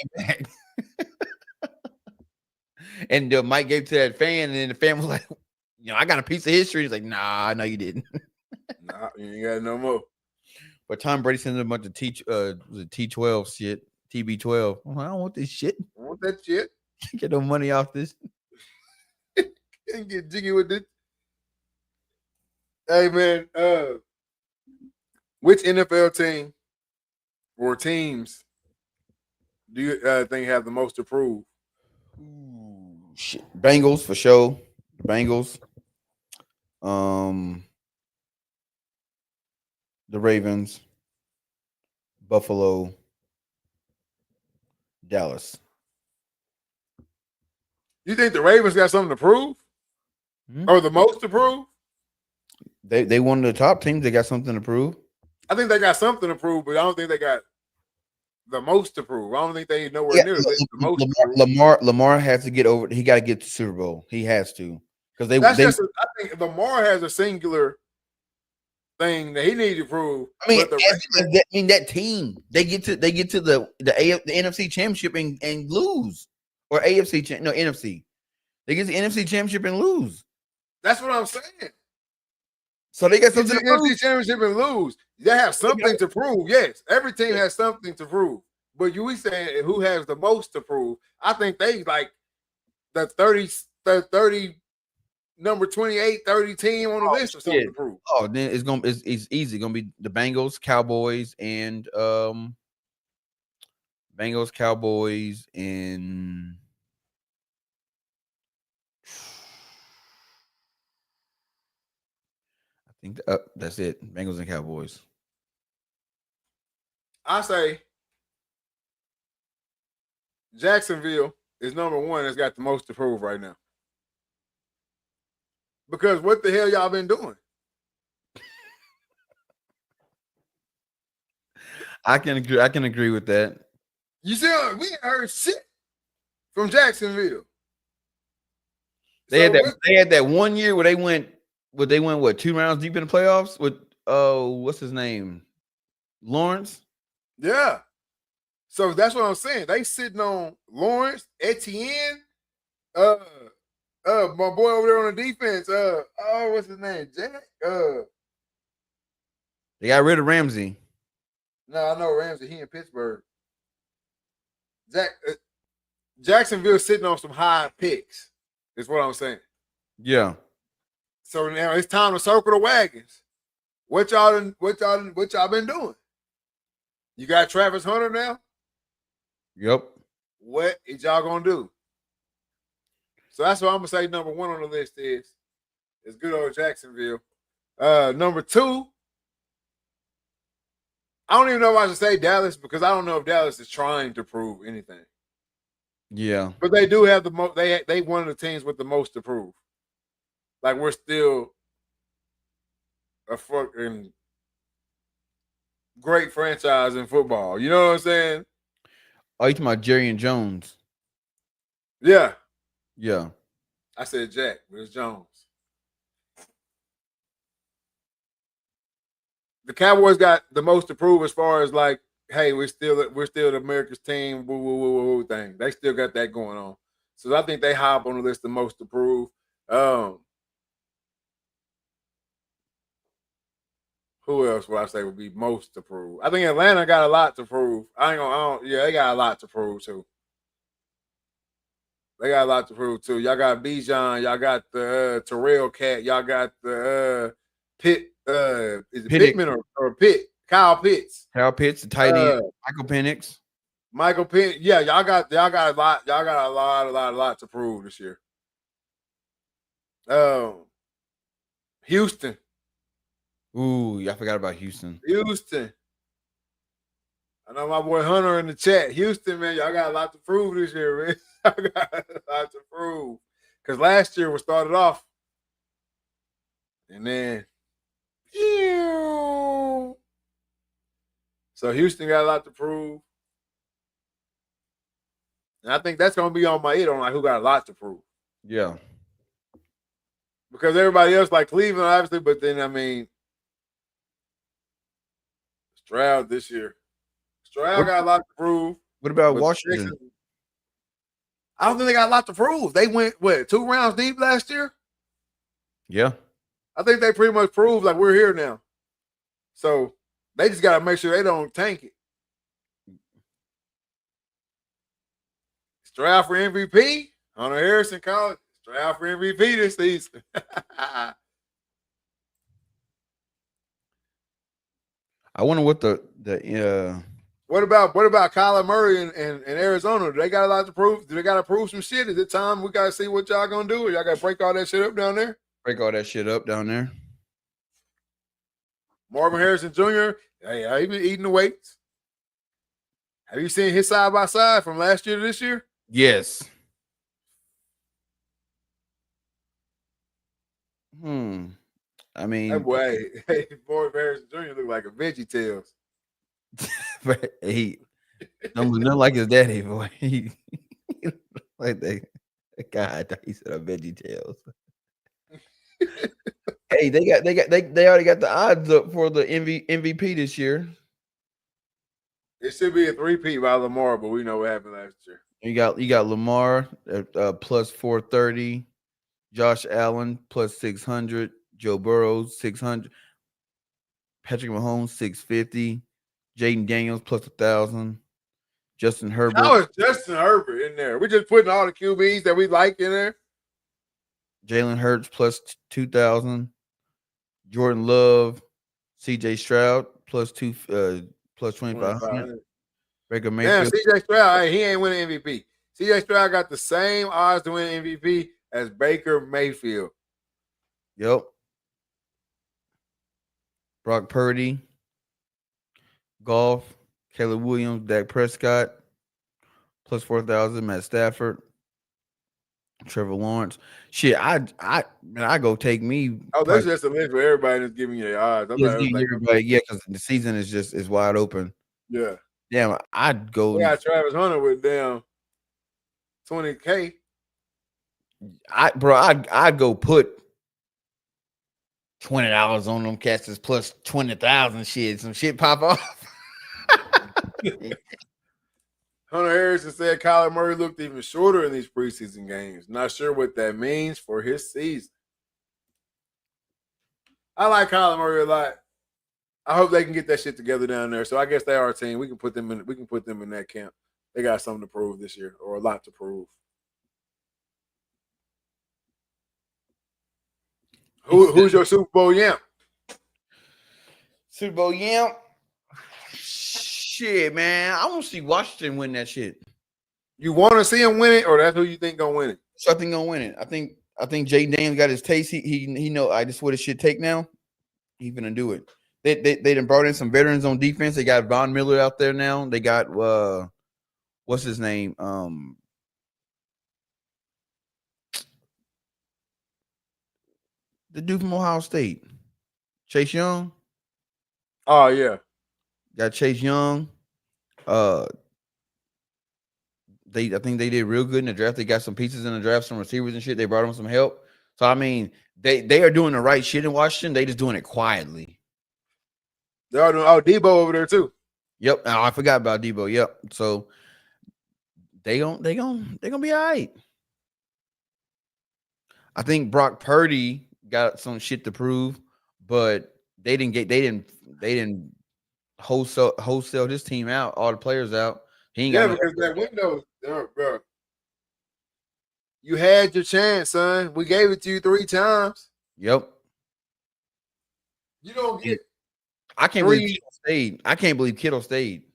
And Mike gave to that fan, and then the fan was like, I got a piece of history. He's like, nah, no, you didn't. Nah, you ain't got no more. But Tom Brady sends a bunch of was it T12 shit, TB12. I'm like, I don't want this shit. I want that shit. Get no money off this. Can't get jiggy with it. Hey man, which NFL team or teams do you think have the most to prove? Ooh, shit. Bengals for sure. Bengals. Um, the Ravens, Buffalo, Dallas. You think the Ravens got something to prove, or the most to prove? They one of the top teams. They got something to prove. I think they got something to prove, but I don't think they got the most to prove. I don't think they nowhere Yeah, near the most. To prove. Lamar has to get over. He got to get to Super Bowl. He has to because I think Lamar has a singular thing that he needs to prove. I mean, but the that team they get to the NFC Championship and lose, or AFC no NFC. They get the NFC Championship and lose. That's what I'm saying. So they got something to prove. NFC Championship and lose. They have something to prove. Yes, every team has something to prove. But we saying who has the most to prove? I think they like the 30 number 28, 30 team on the list or something to prove. Oh, then it's easy. It's gonna be the Bengals, Cowboys, and I think that's it. Bengals and Cowboys. I say Jacksonville is number one that's got the most to prove right now. Because what the hell y'all been doing? I can agree with that. You see, we ain't heard shit from Jacksonville. They had that 1 year where they went what 2 rounds deep in the playoffs with what's his name? Lawrence? Yeah. So that's what I'm saying. They sitting on Lawrence, Etienne, my boy over there on the defense. What's his name? Jack. They got rid of Ramsey. No, I know Ramsey. He in Pittsburgh. Jacksonville sitting on some high picks. Is what I'm saying. Yeah. So now it's time to circle the wagons. What y'all been doing? You got Travis Hunter now? Yep. What is y'all gonna do? So that's what I'm gonna say. Number one on the list is good old Jacksonville. Number two, I don't even know if I should say Dallas because I don't know if Dallas is trying to prove anything. Yeah, but they do have the most. They one of the teams with the most to prove. Like we're still a fucking great franchise in football. You know what I'm saying? Oh, you talking about Jerry and Jones? Yeah. Yeah. I said Jack, but it's Jones. The Cowboys got the most to prove as far as like, hey, we're still the America's team, woo woo woo woo thing. They still got that going on. So I think they hop on the list the most to prove. Who else would I say would be most to prove? I think Atlanta got a lot to prove. They got a lot to prove too. They got a lot to prove too. Y'all got Bijan, y'all got the Terrell Cat, y'all got the Pitt. Is it Pittman or Pitt? Kyle Pitts. Kyle Pitts, the tight end. Michael Penix. Michael Penix. Yeah, y'all got a lot. Y'all got a lot to prove this year. Houston. Ooh, I forgot about Houston. Houston. I know my boy Hunter in the chat. Houston, man, y'all got a lot to prove this year, man. Y'all got a lot to prove. Because last year we started off. And then so Houston got a lot to prove. And I think that's gonna be on my head on like who got a lot to prove. Yeah. Because everybody else like Cleveland, obviously, but then I mean Stroud this year. Stroud got a lot to prove. What about Washington? I don't think they got a lot to prove. They went 2 rounds deep last year? Yeah. I think they pretty much proved like we're here now. So they just got to make sure they don't tank it. Strap for MVP. Hunter Harrison College. Strap for MVP this season. I wonder what the What about Kyler Murray and Arizona? Do they got a lot to prove? Do they got to prove some shit? Is it time we got to see what y'all gonna do? Or y'all got to break all that shit up down there? break all that shit up down there. Marvin Harrison Jr. Hey, he been eating the weights. Have you seen his side by side from last year to this year? Yes. I That mean, boy, hey, Marvin Harrison Jr. look like a Veggie Tales. he don't look nothing like his daddy, boy. He like that. God, he said a Veggie Tales. Hey, they already got the odds up for the MVP this year. It should be a three-peat by Lamar, but we know what happened last year. You got Lamar at plus 430, Josh Allen plus 600, Joe Burrow 600, Patrick Mahomes 650, Jaden Daniels plus 1,000, Justin Herbert. How is Justin Herbert in there? We just putting all the QBs that we like in there. Jalen Hurts plus 2,000, Jordan Love, C.J. Stroud plus 2,500. Baker Damn, Mayfield. C.J. Stroud, he ain't winning MVP. C.J. Stroud got the same odds to win MVP as Baker Mayfield. Yep. Brock Purdy, Golf, Caleb Williams, Dak Prescott, plus 4,000. Matt Stafford, Trevor Lawrence. Shit, I go take me. Oh, that's just a list for everybody that's giving you their odds. I'm not like, everybody, yeah, because the season is wide open. Yeah. Damn, I'd go. We got Travis Hunter with damn 20K. I'd go put $20 on them cats plus 20,000 shit. Some shit pop off. Hunter Harrison said Kyler Murray looked even shorter in these preseason games. Not sure what that means for his season. I like Kyler Murray a lot. I hope they can get that shit together down there. So I guess they are a team. We can put them in that camp. They got something to prove this year, or a lot to prove. Who's your Super Bowl yamp? Super Bowl yamp? Shit, man. I want to see Washington win that shit. You want to see him win it, or that's who you think gonna win it? So I think gonna win it. I think Jaden Daniels got his taste. He know I just what it should take now. He gonna do it. They done brought in some veterans on defense. They got Von Miller out there now. They got what's his name? The dude from Ohio State, Chase Young. Oh yeah, got Chase Young. I think they did real good in the draft. They got some pieces in the draft, some receivers and shit. They brought them some help. So I mean, they are doing the right shit in Washington. They just doing it quietly. They are doing Debo over there too. Yep. Oh, I forgot about Debo. Yep. So they gonna be all right. I think Brock Purdy got some shit to prove, but they didn't wholesale this team out, all the players out. He ain't got because that window, bro. You had your chance, son. We gave it to you 3 times. Yep. You don't get. I can't believe Kittle stayed. I can't believe Kittle stayed.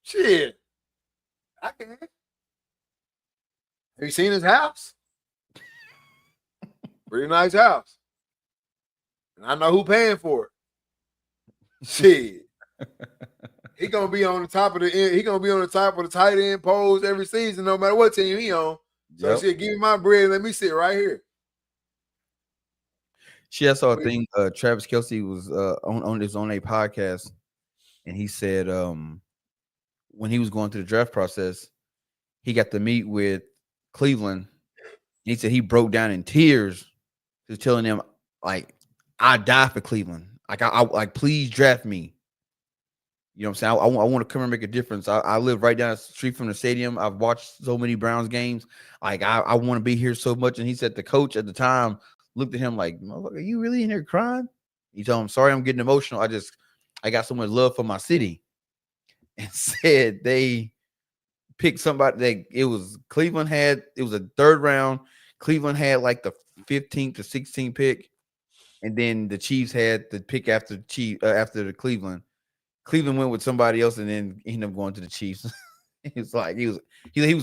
Shit. I can. Have you seen his house? Pretty nice house. And I know who paying for it. Shit. He gonna be on the top of the tight end polls every season, no matter what team he on. So shit, give me my bread and let me sit right here. I saw a thing. Travis Kelce was on a podcast, and he said when he was going through the draft process, he got to meet with Cleveland. He said he broke down in tears, just telling them like, "I die for Cleveland. Like I please draft me." You know what I'm saying? I want to come and make a difference. I live right down the street from the stadium. I've watched so many Browns games. Like I want to be here so much. And he said the coach at the time looked at him like, "Motherfucker, are you really in here crying?" He told him, "Sorry, I'm getting emotional. I got so much love for my city," and said they picked somebody that it was Cleveland had. It was a third round. Cleveland had like the 15th to 16th pick, and then the Chiefs had the pick after after the Cleveland. Cleveland went with somebody else, and then he ended up going to the Chiefs. He was like, he was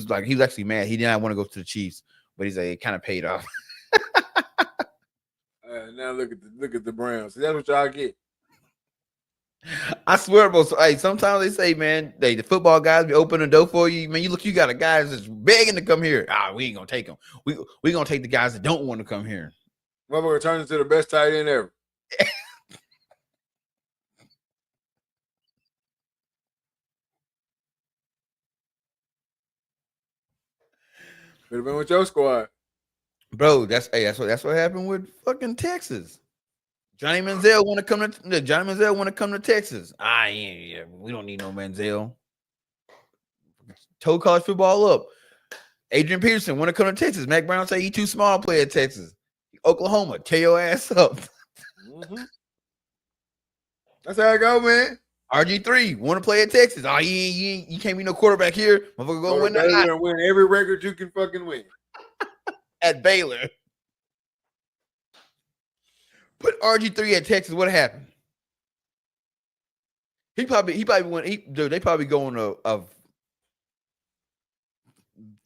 like, he was actually mad. He did not want to go to the Chiefs, but he's like, it kind of paid off. Now look at the Browns. That's what y'all get. I swear, bro. So, hey, sometimes they say, man, the football guys be opening the door for you. Man, you got a guy that's begging to come here. We ain't gonna take him. We gonna take the guys that don't want to come here. Motherfucker turns into the best tight end ever. Could have been with your squad, bro. That's what happened with fucking Texas. Johnny Manziel want to come to Texas. Yeah, we don't need no Manziel. Toe college football up. Adrian Peterson want to come to Texas. Mac Brown say he too small to play at Texas. Oklahoma, tear your ass up. Mm-hmm. That's how it go, man. RG3 want to play at Texas. You can't be no quarterback here. Motherfucker go win Baylor and win every record you can fucking win. At Baylor. Put RG3 at Texas. What happened? He probably went. They probably going of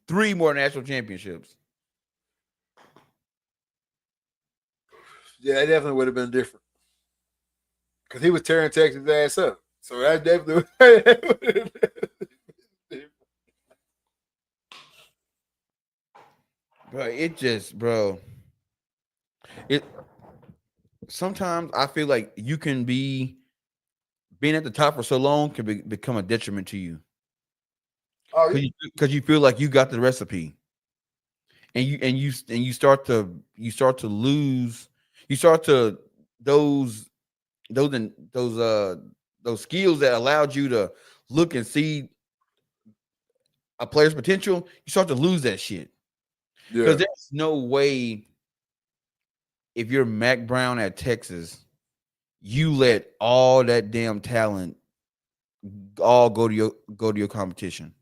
3 more national championships. Yeah, it definitely would have been different because he was tearing Texas ass up. So that definitely. It sometimes I feel like you can being at the top for so long can become a detriment to you. Oh, because you feel like you got the recipe, and you start to lose. You start to those skills that allowed you to look and see a player's potential. You start to lose that shit. Because there's no way if you're Mac Brown at Texas, you let all that damn talent all go to your competition.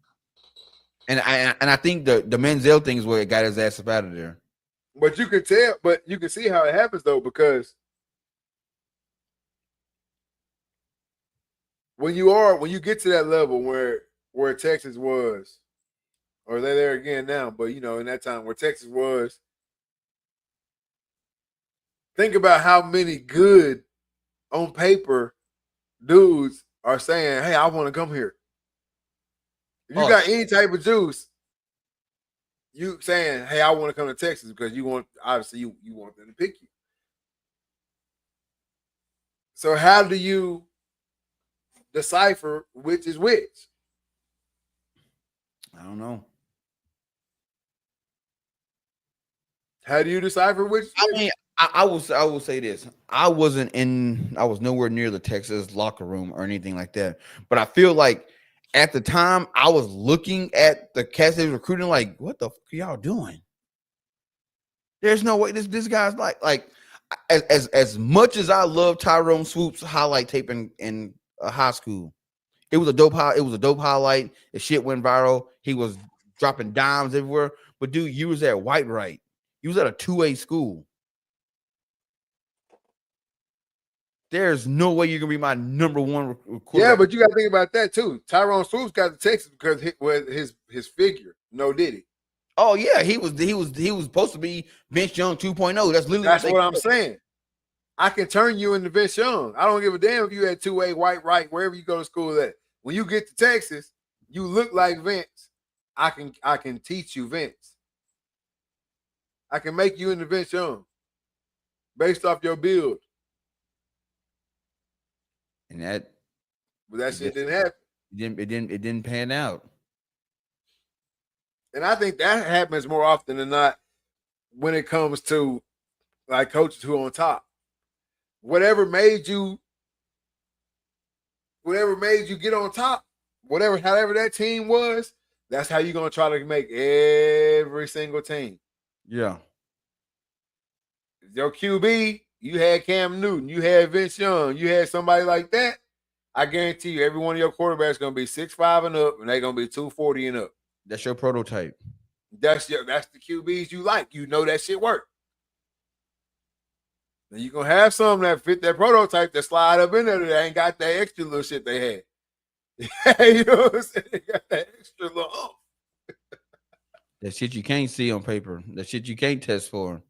And I think the Manziel thing is where it got his ass up out of there. But you can see how it happens though, because when you get to that level where Texas was, or they're there again now, but in that time where Texas was, think about how many good on paper dudes are saying, "Hey, I want to come here." If you got any type of juice, you saying, "Hey, I want to come to Texas," because you want them to pick you. So how do you decipher which is which? I don't know. How do you decipher which? I mean, I will say this. I was nowhere near the Texas locker room or anything like that. But I feel like at the time I was looking at the cast they was recruiting like, what the fuck are y'all doing? There's no way this guy's like as much as I love Tyrone Swoop's highlight tape in high school. It was a dope highlight. The shit went viral. He was dropping dimes everywhere. But dude, you was at White Right. You was at a 2A school. There's no way you're gonna be my number one quarterback. Yeah, but you got to think about that too. Tyrone Swoop's got to Texas because his figure. No, did he? Oh yeah, he was supposed to be Vince Young 2.0. That's what I'm saying. I can turn you into Vince Young. I don't give a damn if you had 2A, White Right, wherever you go to school at. When you get to Texas, you look like Vince. I can teach you Vince. I can make you into Vince Young based off your build. And that shit didn't happen. It didn't pan out. And I think that happens more often than not when it comes to like coaches who are on top. Whatever made you get on top, however that team was, that's how you're gonna try to make every single team. Yeah. Your QB, you had Cam Newton, you had Vince Young, you had somebody like that. I guarantee you, every one of your quarterbacks gonna be 6'5" and up, and they're gonna be 240 and up. That's your prototype. That's the QBs you like. You know that shit work. And you gonna have some that fit that prototype that slide up in there that ain't got that extra little shit they had. You know what I'm saying? They got that extra little That shit you can't see on paper. That shit you can't test for.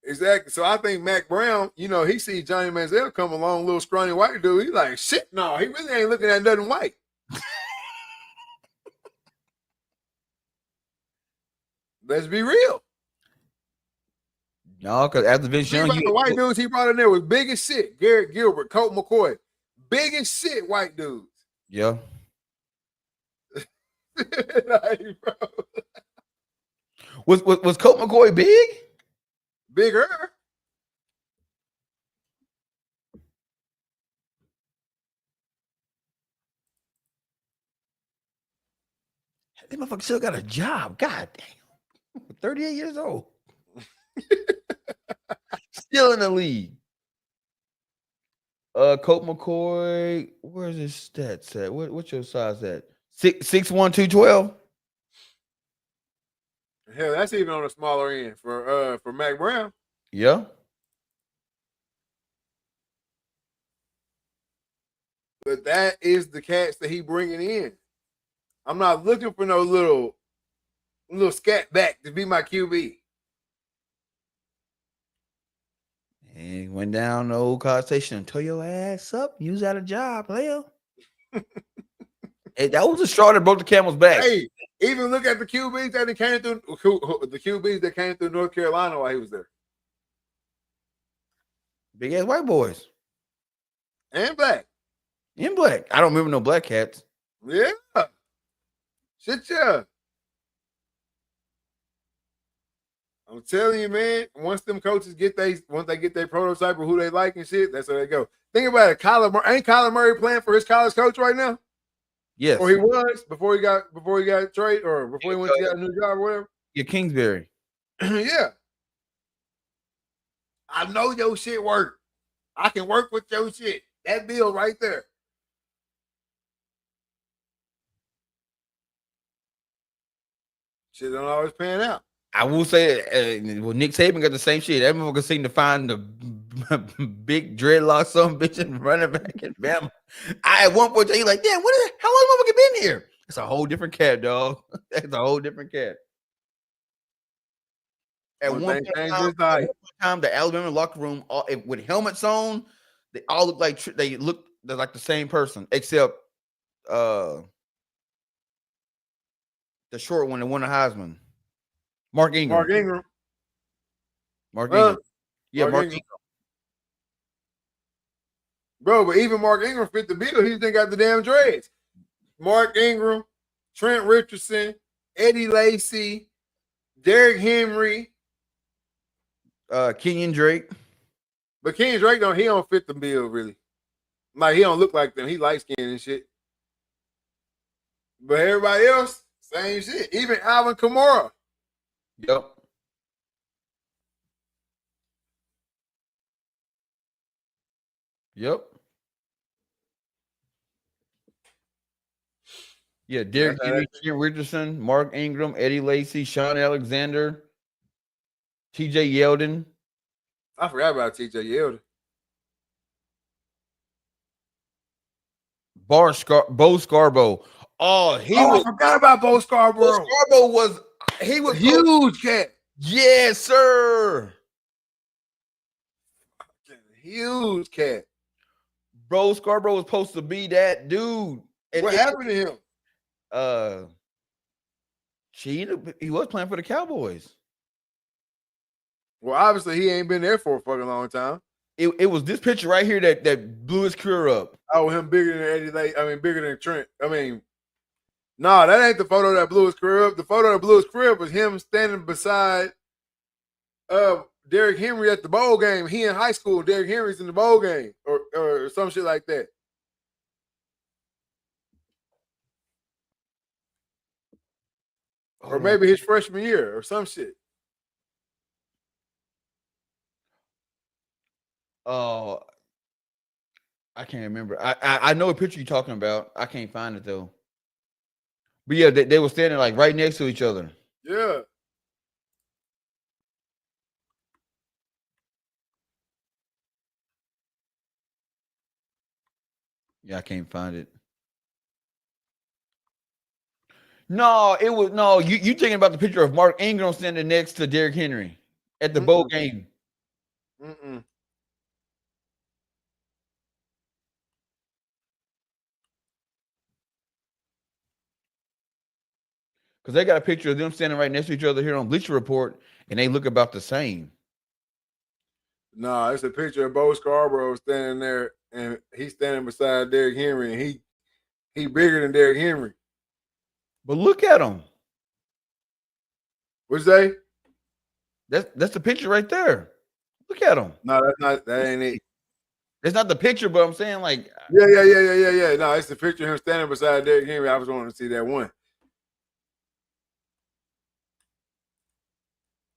Exactly. So I think Mac Brown, he sees Johnny Manziel come along, little scrawny white dude. He's like, shit, no, he really ain't looking at nothing white. Let's be real. No, because after Vince Young, the white dudes he brought in there was big as shit. Garrett Gilbert, Colt McCoy, big as shit white dudes. Yeah. Like, bro. Was Colt McCoy big? Bigger. That motherfucker still got a job. God damn. 38 years old. Still in the league. Colt McCoy, where's his stats at? What's your size at? 6'1", 212? Hell, that's even on the smaller end for Mac Brown. Yeah. But that is the cats that he bringing in. I'm not looking for no little scat back to be my QB. And he went down the old College Station and tore your ass up. You was out of job, player. Hey, that was a straw that broke the camel's back. Hey, even look at the QBs that came through the QBs that came through North Carolina while he was there. Big ass white boys. And black. In black. I don't remember no black cats. Yeah. Shit, yeah. I'm telling you, man, once them coaches get their prototype of who they like and shit, that's how they go. Think about it. Ain't Kyler Murray playing for his college coach right now? Yes. Or he was before he got traded or before he went to get a new job or whatever. Yeah, Kingsbury. Yeah. I know your shit work. I can work with your shit. That bill right there. Shit don't always pan out. I will say, Nick Saban got the same shit. That motherfucker seemed to find the big dreadlock some bitch and running back in Bama. At one point, he like, damn, how long motherfucker been here? It's a whole different cat, dog. That's a whole different cat. At one time, the Alabama locker room, with helmets on, they all look like they're like the same person, except the short one that won the Heisman. Mark Ingram. Yeah, Mark Ingram. Bro, but even Mark Ingram fit the bill. He didn't got the damn dreads. Mark Ingram, Trent Richardson, Eddie Lacy, Derrick Henry, Kenyon Drake. But Kenyon Drake don't fit the bill really. Like he don't look like them. He light skinned and shit. But everybody else, same shit. Even Alvin Kamara. Yep. Yeah, Derrick Henry, Trent Richardson, Mark Ingram, Eddie Lacy, Sean Alexander, TJ Yeldon. I forgot about TJ Yeldon. Bo Scarborough. I forgot about Bo Scarborough. Bo Scarborough was huge cat. Yes, sir. Huge cat. Bo Scarborough was supposed to be that dude. What happened to him? He was playing for the Cowboys. Well, obviously he ain't been there for a fucking long time. It was this picture right here that blew his career up. Oh, him bigger than Eddie Lake. I mean, bigger than Trent. I mean, no, that ain't the photo that blew his career up. The photo that blew his career up was him standing beside Derrick Henry at the bowl game. He in high school. Derrick Henry's in the bowl game or some shit like that. Or maybe his freshman year or some shit. Oh, I can't remember. I know a picture you're talking about. I can't find it though. But yeah, they were standing like right next to each other. Yeah. Yeah, I can't find it. No, it was no. You thinking about the picture of Mark Ingram standing next to Derrick Henry at the bowl Mm-mm. game Mm-mm. because they got a picture of them standing right next to each other here on Bleacher Report, and they look about the same. Nah, it's a picture of Bo Scarborough standing there, and he's standing beside Derrick Henry, and he bigger than Derrick Henry. But look at them. What'd you say? That's the picture right there. Look at them. No, that's not. That ain't it. It's not the picture, but I'm saying like, Yeah. No, it's the picture of him standing beside Derrick Henry. I was wanting to see that one.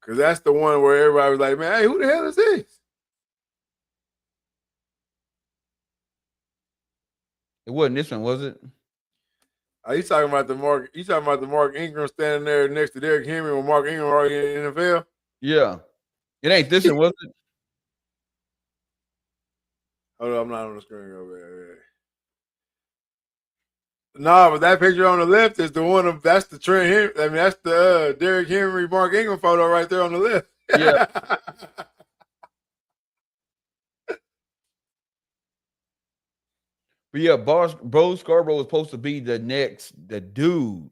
Because that's the one where everybody was like, man, hey, who the hell is this? it wasn't this one, was it? You talking about the Mark Ingram standing there next to Derrick Henry when Mark Ingram already in the NFL? Yeah, it ain't this one, was it? Hold on, I'm not on the screen over there. No, but that picture on the left is the one of that's the Trent Henry. I mean, that's the Derrick Henry Mark Ingram photo right there on the left. Yeah, but yeah, Bo Scarborough was supposed to be the dude.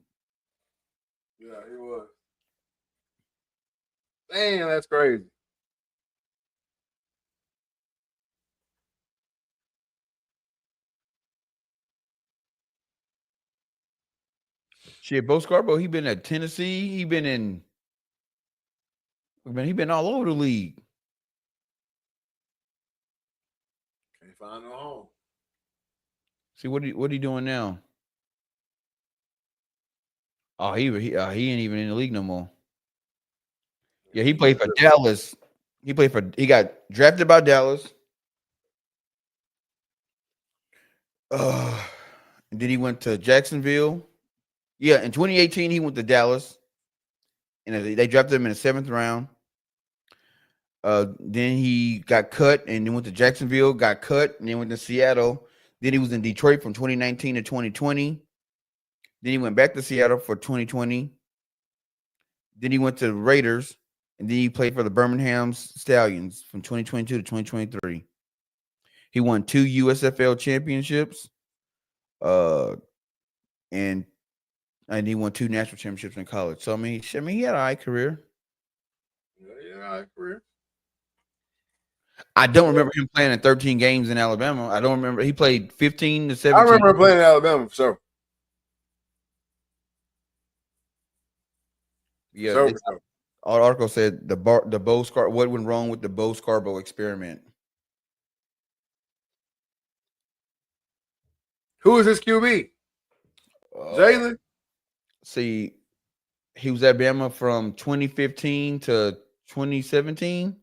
Yeah, he was. Damn, that's crazy. Shit, Bo Scarborough, he been at Tennessee. He been all over the league. Can't find no home. See what he doing now? Oh, he ain't even in the league no more. Yeah, he played for Dallas. He got drafted by Dallas. Uh, and then he went to Jacksonville. Yeah, in 2018 he went to Dallas, and they drafted him in the 7th round. Then he got cut, and then went to Jacksonville, got cut, and then went to Seattle. Then he was in Detroit from 2019 to 2020. Then he went back to Seattle for 2020. Then he went to the Raiders, and then he played for the Birmingham Stallions from 2022 to 2023. He won 2 USFL championships, uh, and he won 2 national championships in college. So I mean, he had a high career. Yeah, I agree. I don't remember him playing in 13 games in Alabama. I don't remember he played 15 to I 17. remember him playing in Alabama for sure. For Yeah, sure, for sure. all the article said the Bo Scar. What went wrong with the Bo Scarborough experiment? Who is his QB? Uh, Jalen? see, he was at Bama from 2015 to 2017.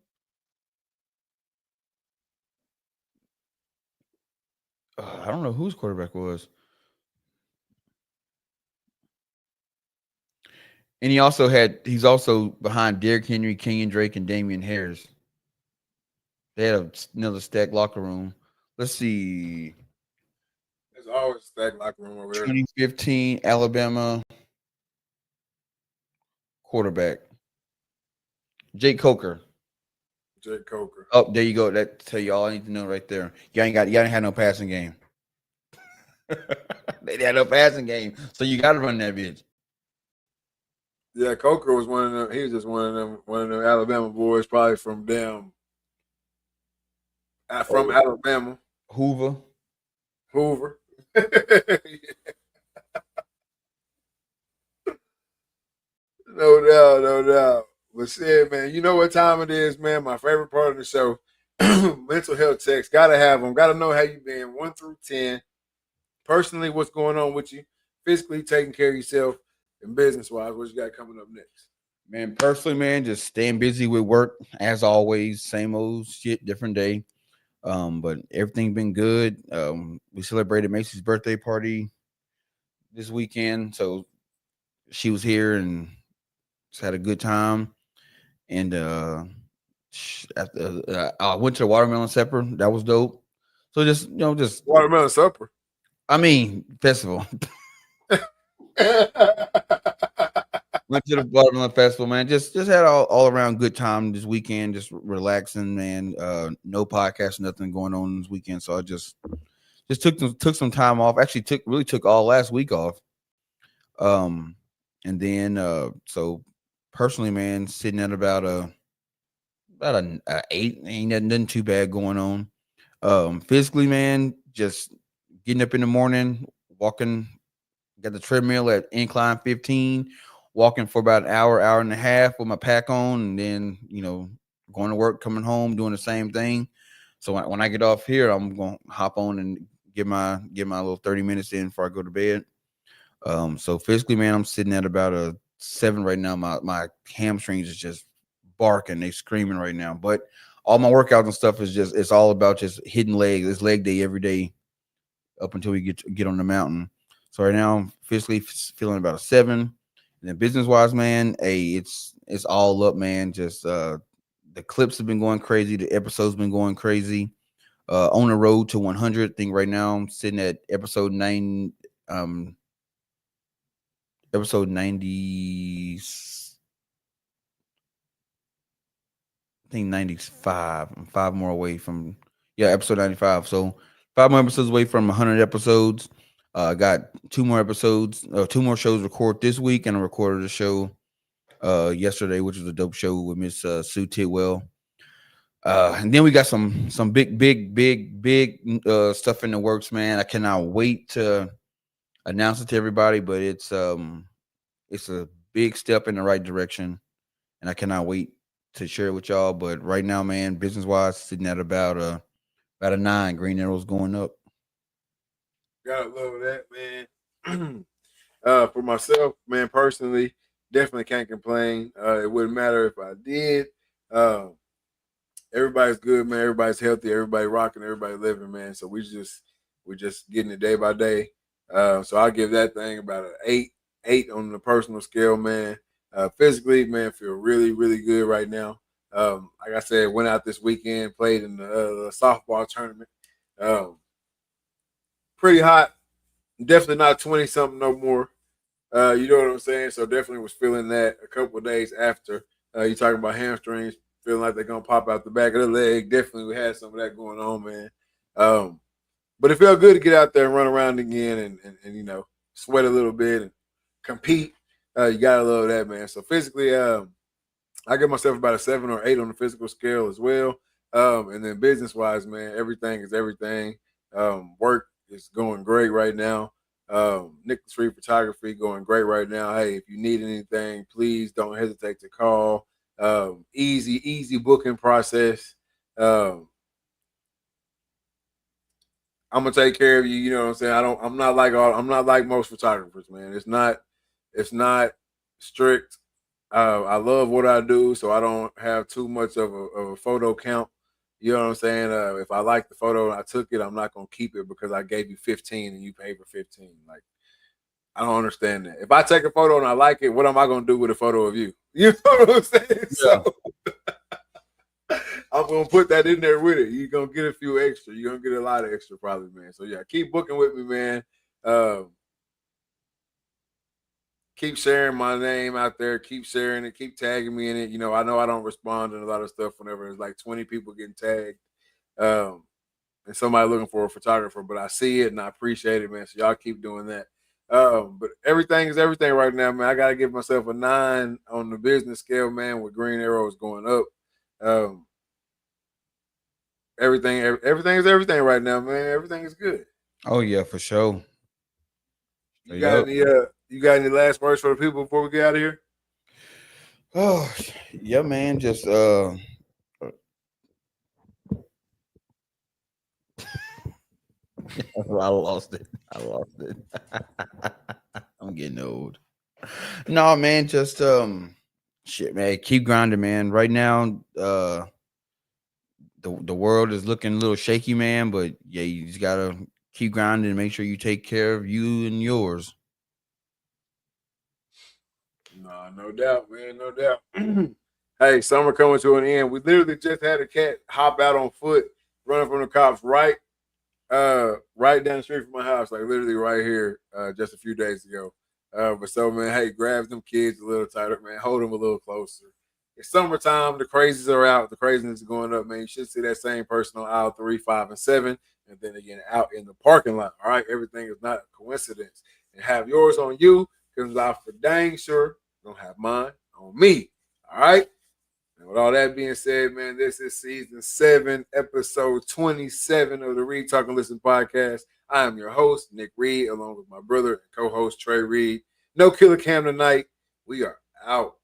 I don't know whose quarterback was. And he's also behind Derrick Henry, Kenyon Drake, and Damian Harris. They had another stacked locker room. Let's see. There's always a stacked locker room over there. 2015 Alabama quarterback. Jake Coker. Jake Coker. Oh, there you go. That tell you all I need to know right there. Y'all ain't had no passing game. They had no passing game. So you gotta run that bitch. Yeah, Coker was one of them. He was just one of them Alabama boys, probably from Oh, Alabama, Hoover. Hoover. No doubt, no doubt. But shit, man, you know what time it is, man. My favorite part of the show, mental health checks. Gotta have them. Gotta know how you been, 1 through 10. Personally, what's going on with you? Physically, taking care of yourself, and business wise, what you got coming up next? Man, personally, man, just staying busy with work as always. Same old shit, different day. But everything been good. We celebrated Macy's birthday party this weekend, so she was here and just had a good time. And after I went to the watermelon supper, that was dope. So just just Watermelon supper. I mean festival. Went to the watermelon festival, man. Just had all around good time this weekend. Just relaxing, man. No podcast, nothing going on this weekend. So I just took some time off. Actually, took all last week off. Um, and then so personally, man, sitting at about a 8. Ain't nothing too bad going on. Physically, man, just getting up in the morning, walking, got the treadmill at incline 15, walking for about an hour and a half with my pack on, and then going to work, coming home, doing the same thing. So when I get off here, I'm gonna hop on and get my little 30 minutes in before I go to bed. So physically, man, I'm sitting at about a 7 right now. My hamstrings is just barking, they screaming right now. But all my workouts and stuff is it's all about just hitting legs. It's leg day every day up until we get on the mountain. So right now, I'm physically feeling about a 7. And then business wise, man, hey, it's all up, man. Just the clips have been going crazy, the episodes been going crazy. On the road to 100. I think right now I'm sitting at episode 9. Episode 90, I think 95. I'm 5 more away from, yeah, episode 95. So 5 more episodes away from 100 episodes. Got 2 more episodes, 2 more shows recorded this week, and I recorded a show yesterday, which was a dope show with Miss Sue Tidwell. And then we got some big stuff in the works, man. I cannot wait to announce it to everybody, but it's a big step in the right direction, and I cannot wait to share it with y'all. But right now, man, business wise, sitting at about a 9. Green arrows going up. Gotta love that, man. For myself, man, personally, definitely can't complain. It wouldn't matter if I did. Uh, Everybody's good, man. Everybody's healthy. Everybody rocking. Everybody living, man. So we're just getting it day by day. So I give that thing about an 8 on the personal scale, man. Physically, man, feel really, really good right now. Like I said, went out this weekend, played in the softball tournament. Um, Pretty hot. Definitely not 20 something no more. You know what I'm saying? So definitely was feeling that a couple of days after. You talking about hamstrings, feeling like they're gonna pop out the back of the leg. Definitely we had some of that going on, man. Um, but it felt good to get out there and run around again and sweat a little bit and compete. You gotta love that, man. So physically, I give myself about a 7 or 8 on the physical scale as well. And then business wise, man, everything is everything. Work is going great right now. Nicholas Free Photography going great right now. Hey, if you need anything, please don't hesitate to call. Easy booking process. Um, I'm gonna take care of you. You know what I'm saying? I'm not like most photographers, man. It's not strict. I love what I do, so I don't have too much of a photo count. You know what I'm saying? If I like the photo and I took it, I'm not gonna keep it because I gave you 15 and you paid for 15. Like I don't understand that. If I take a photo and I like it, what am I gonna do with a photo of you? You know what I'm saying? Yeah. So I'm gonna put that in there with it. You're gonna get a few extra. You're gonna get a lot of extra probably, man. So yeah, keep booking with me, man. Um, keep sharing my name out there. Keep sharing it. Keep tagging me in it. I know I don't respond to a lot of stuff whenever there's like 20 people getting tagged, um, and somebody looking for a photographer. But I see it and I appreciate it, man. So y'all keep doing that. But everything is everything right now, man. I gotta give myself a 9 on the business scale, man. With green arrows going up. Um, everything is everything right now, man. Everything is good. Oh yeah, for sure. You Straight got up. any you got any last words for the people before we get out of here? Oh yeah, man. Just I lost it. I lost it. I'm getting old. No, man, just shit, man. Keep grinding, man. Right now, the world is looking a little shaky, man. But yeah, you just gotta keep grinding and make sure you take care of you and yours. No, no doubt, man, no doubt. Hey, summer coming to an end. We literally just had a cat hop out on foot, running from the cops right down the street from my house, like literally right here, just a few days ago. But so man, hey, grab them kids a little tighter, man. Hold them a little closer. It's summertime. The crazies are out. The craziness is going up, man. You should see that same person on aisle 3, 5, and 7, and then again out in the parking lot. All right, everything is not a coincidence. And have yours on you, because I for dang sure gonna have mine on me. All right. And with all that being said, man, this is season 7, episode 27 of the Read, Talk, and Listen podcast. I am your host, Nick Reed, along with my brother and co-host Trey Reed. No killer cam tonight. We are out.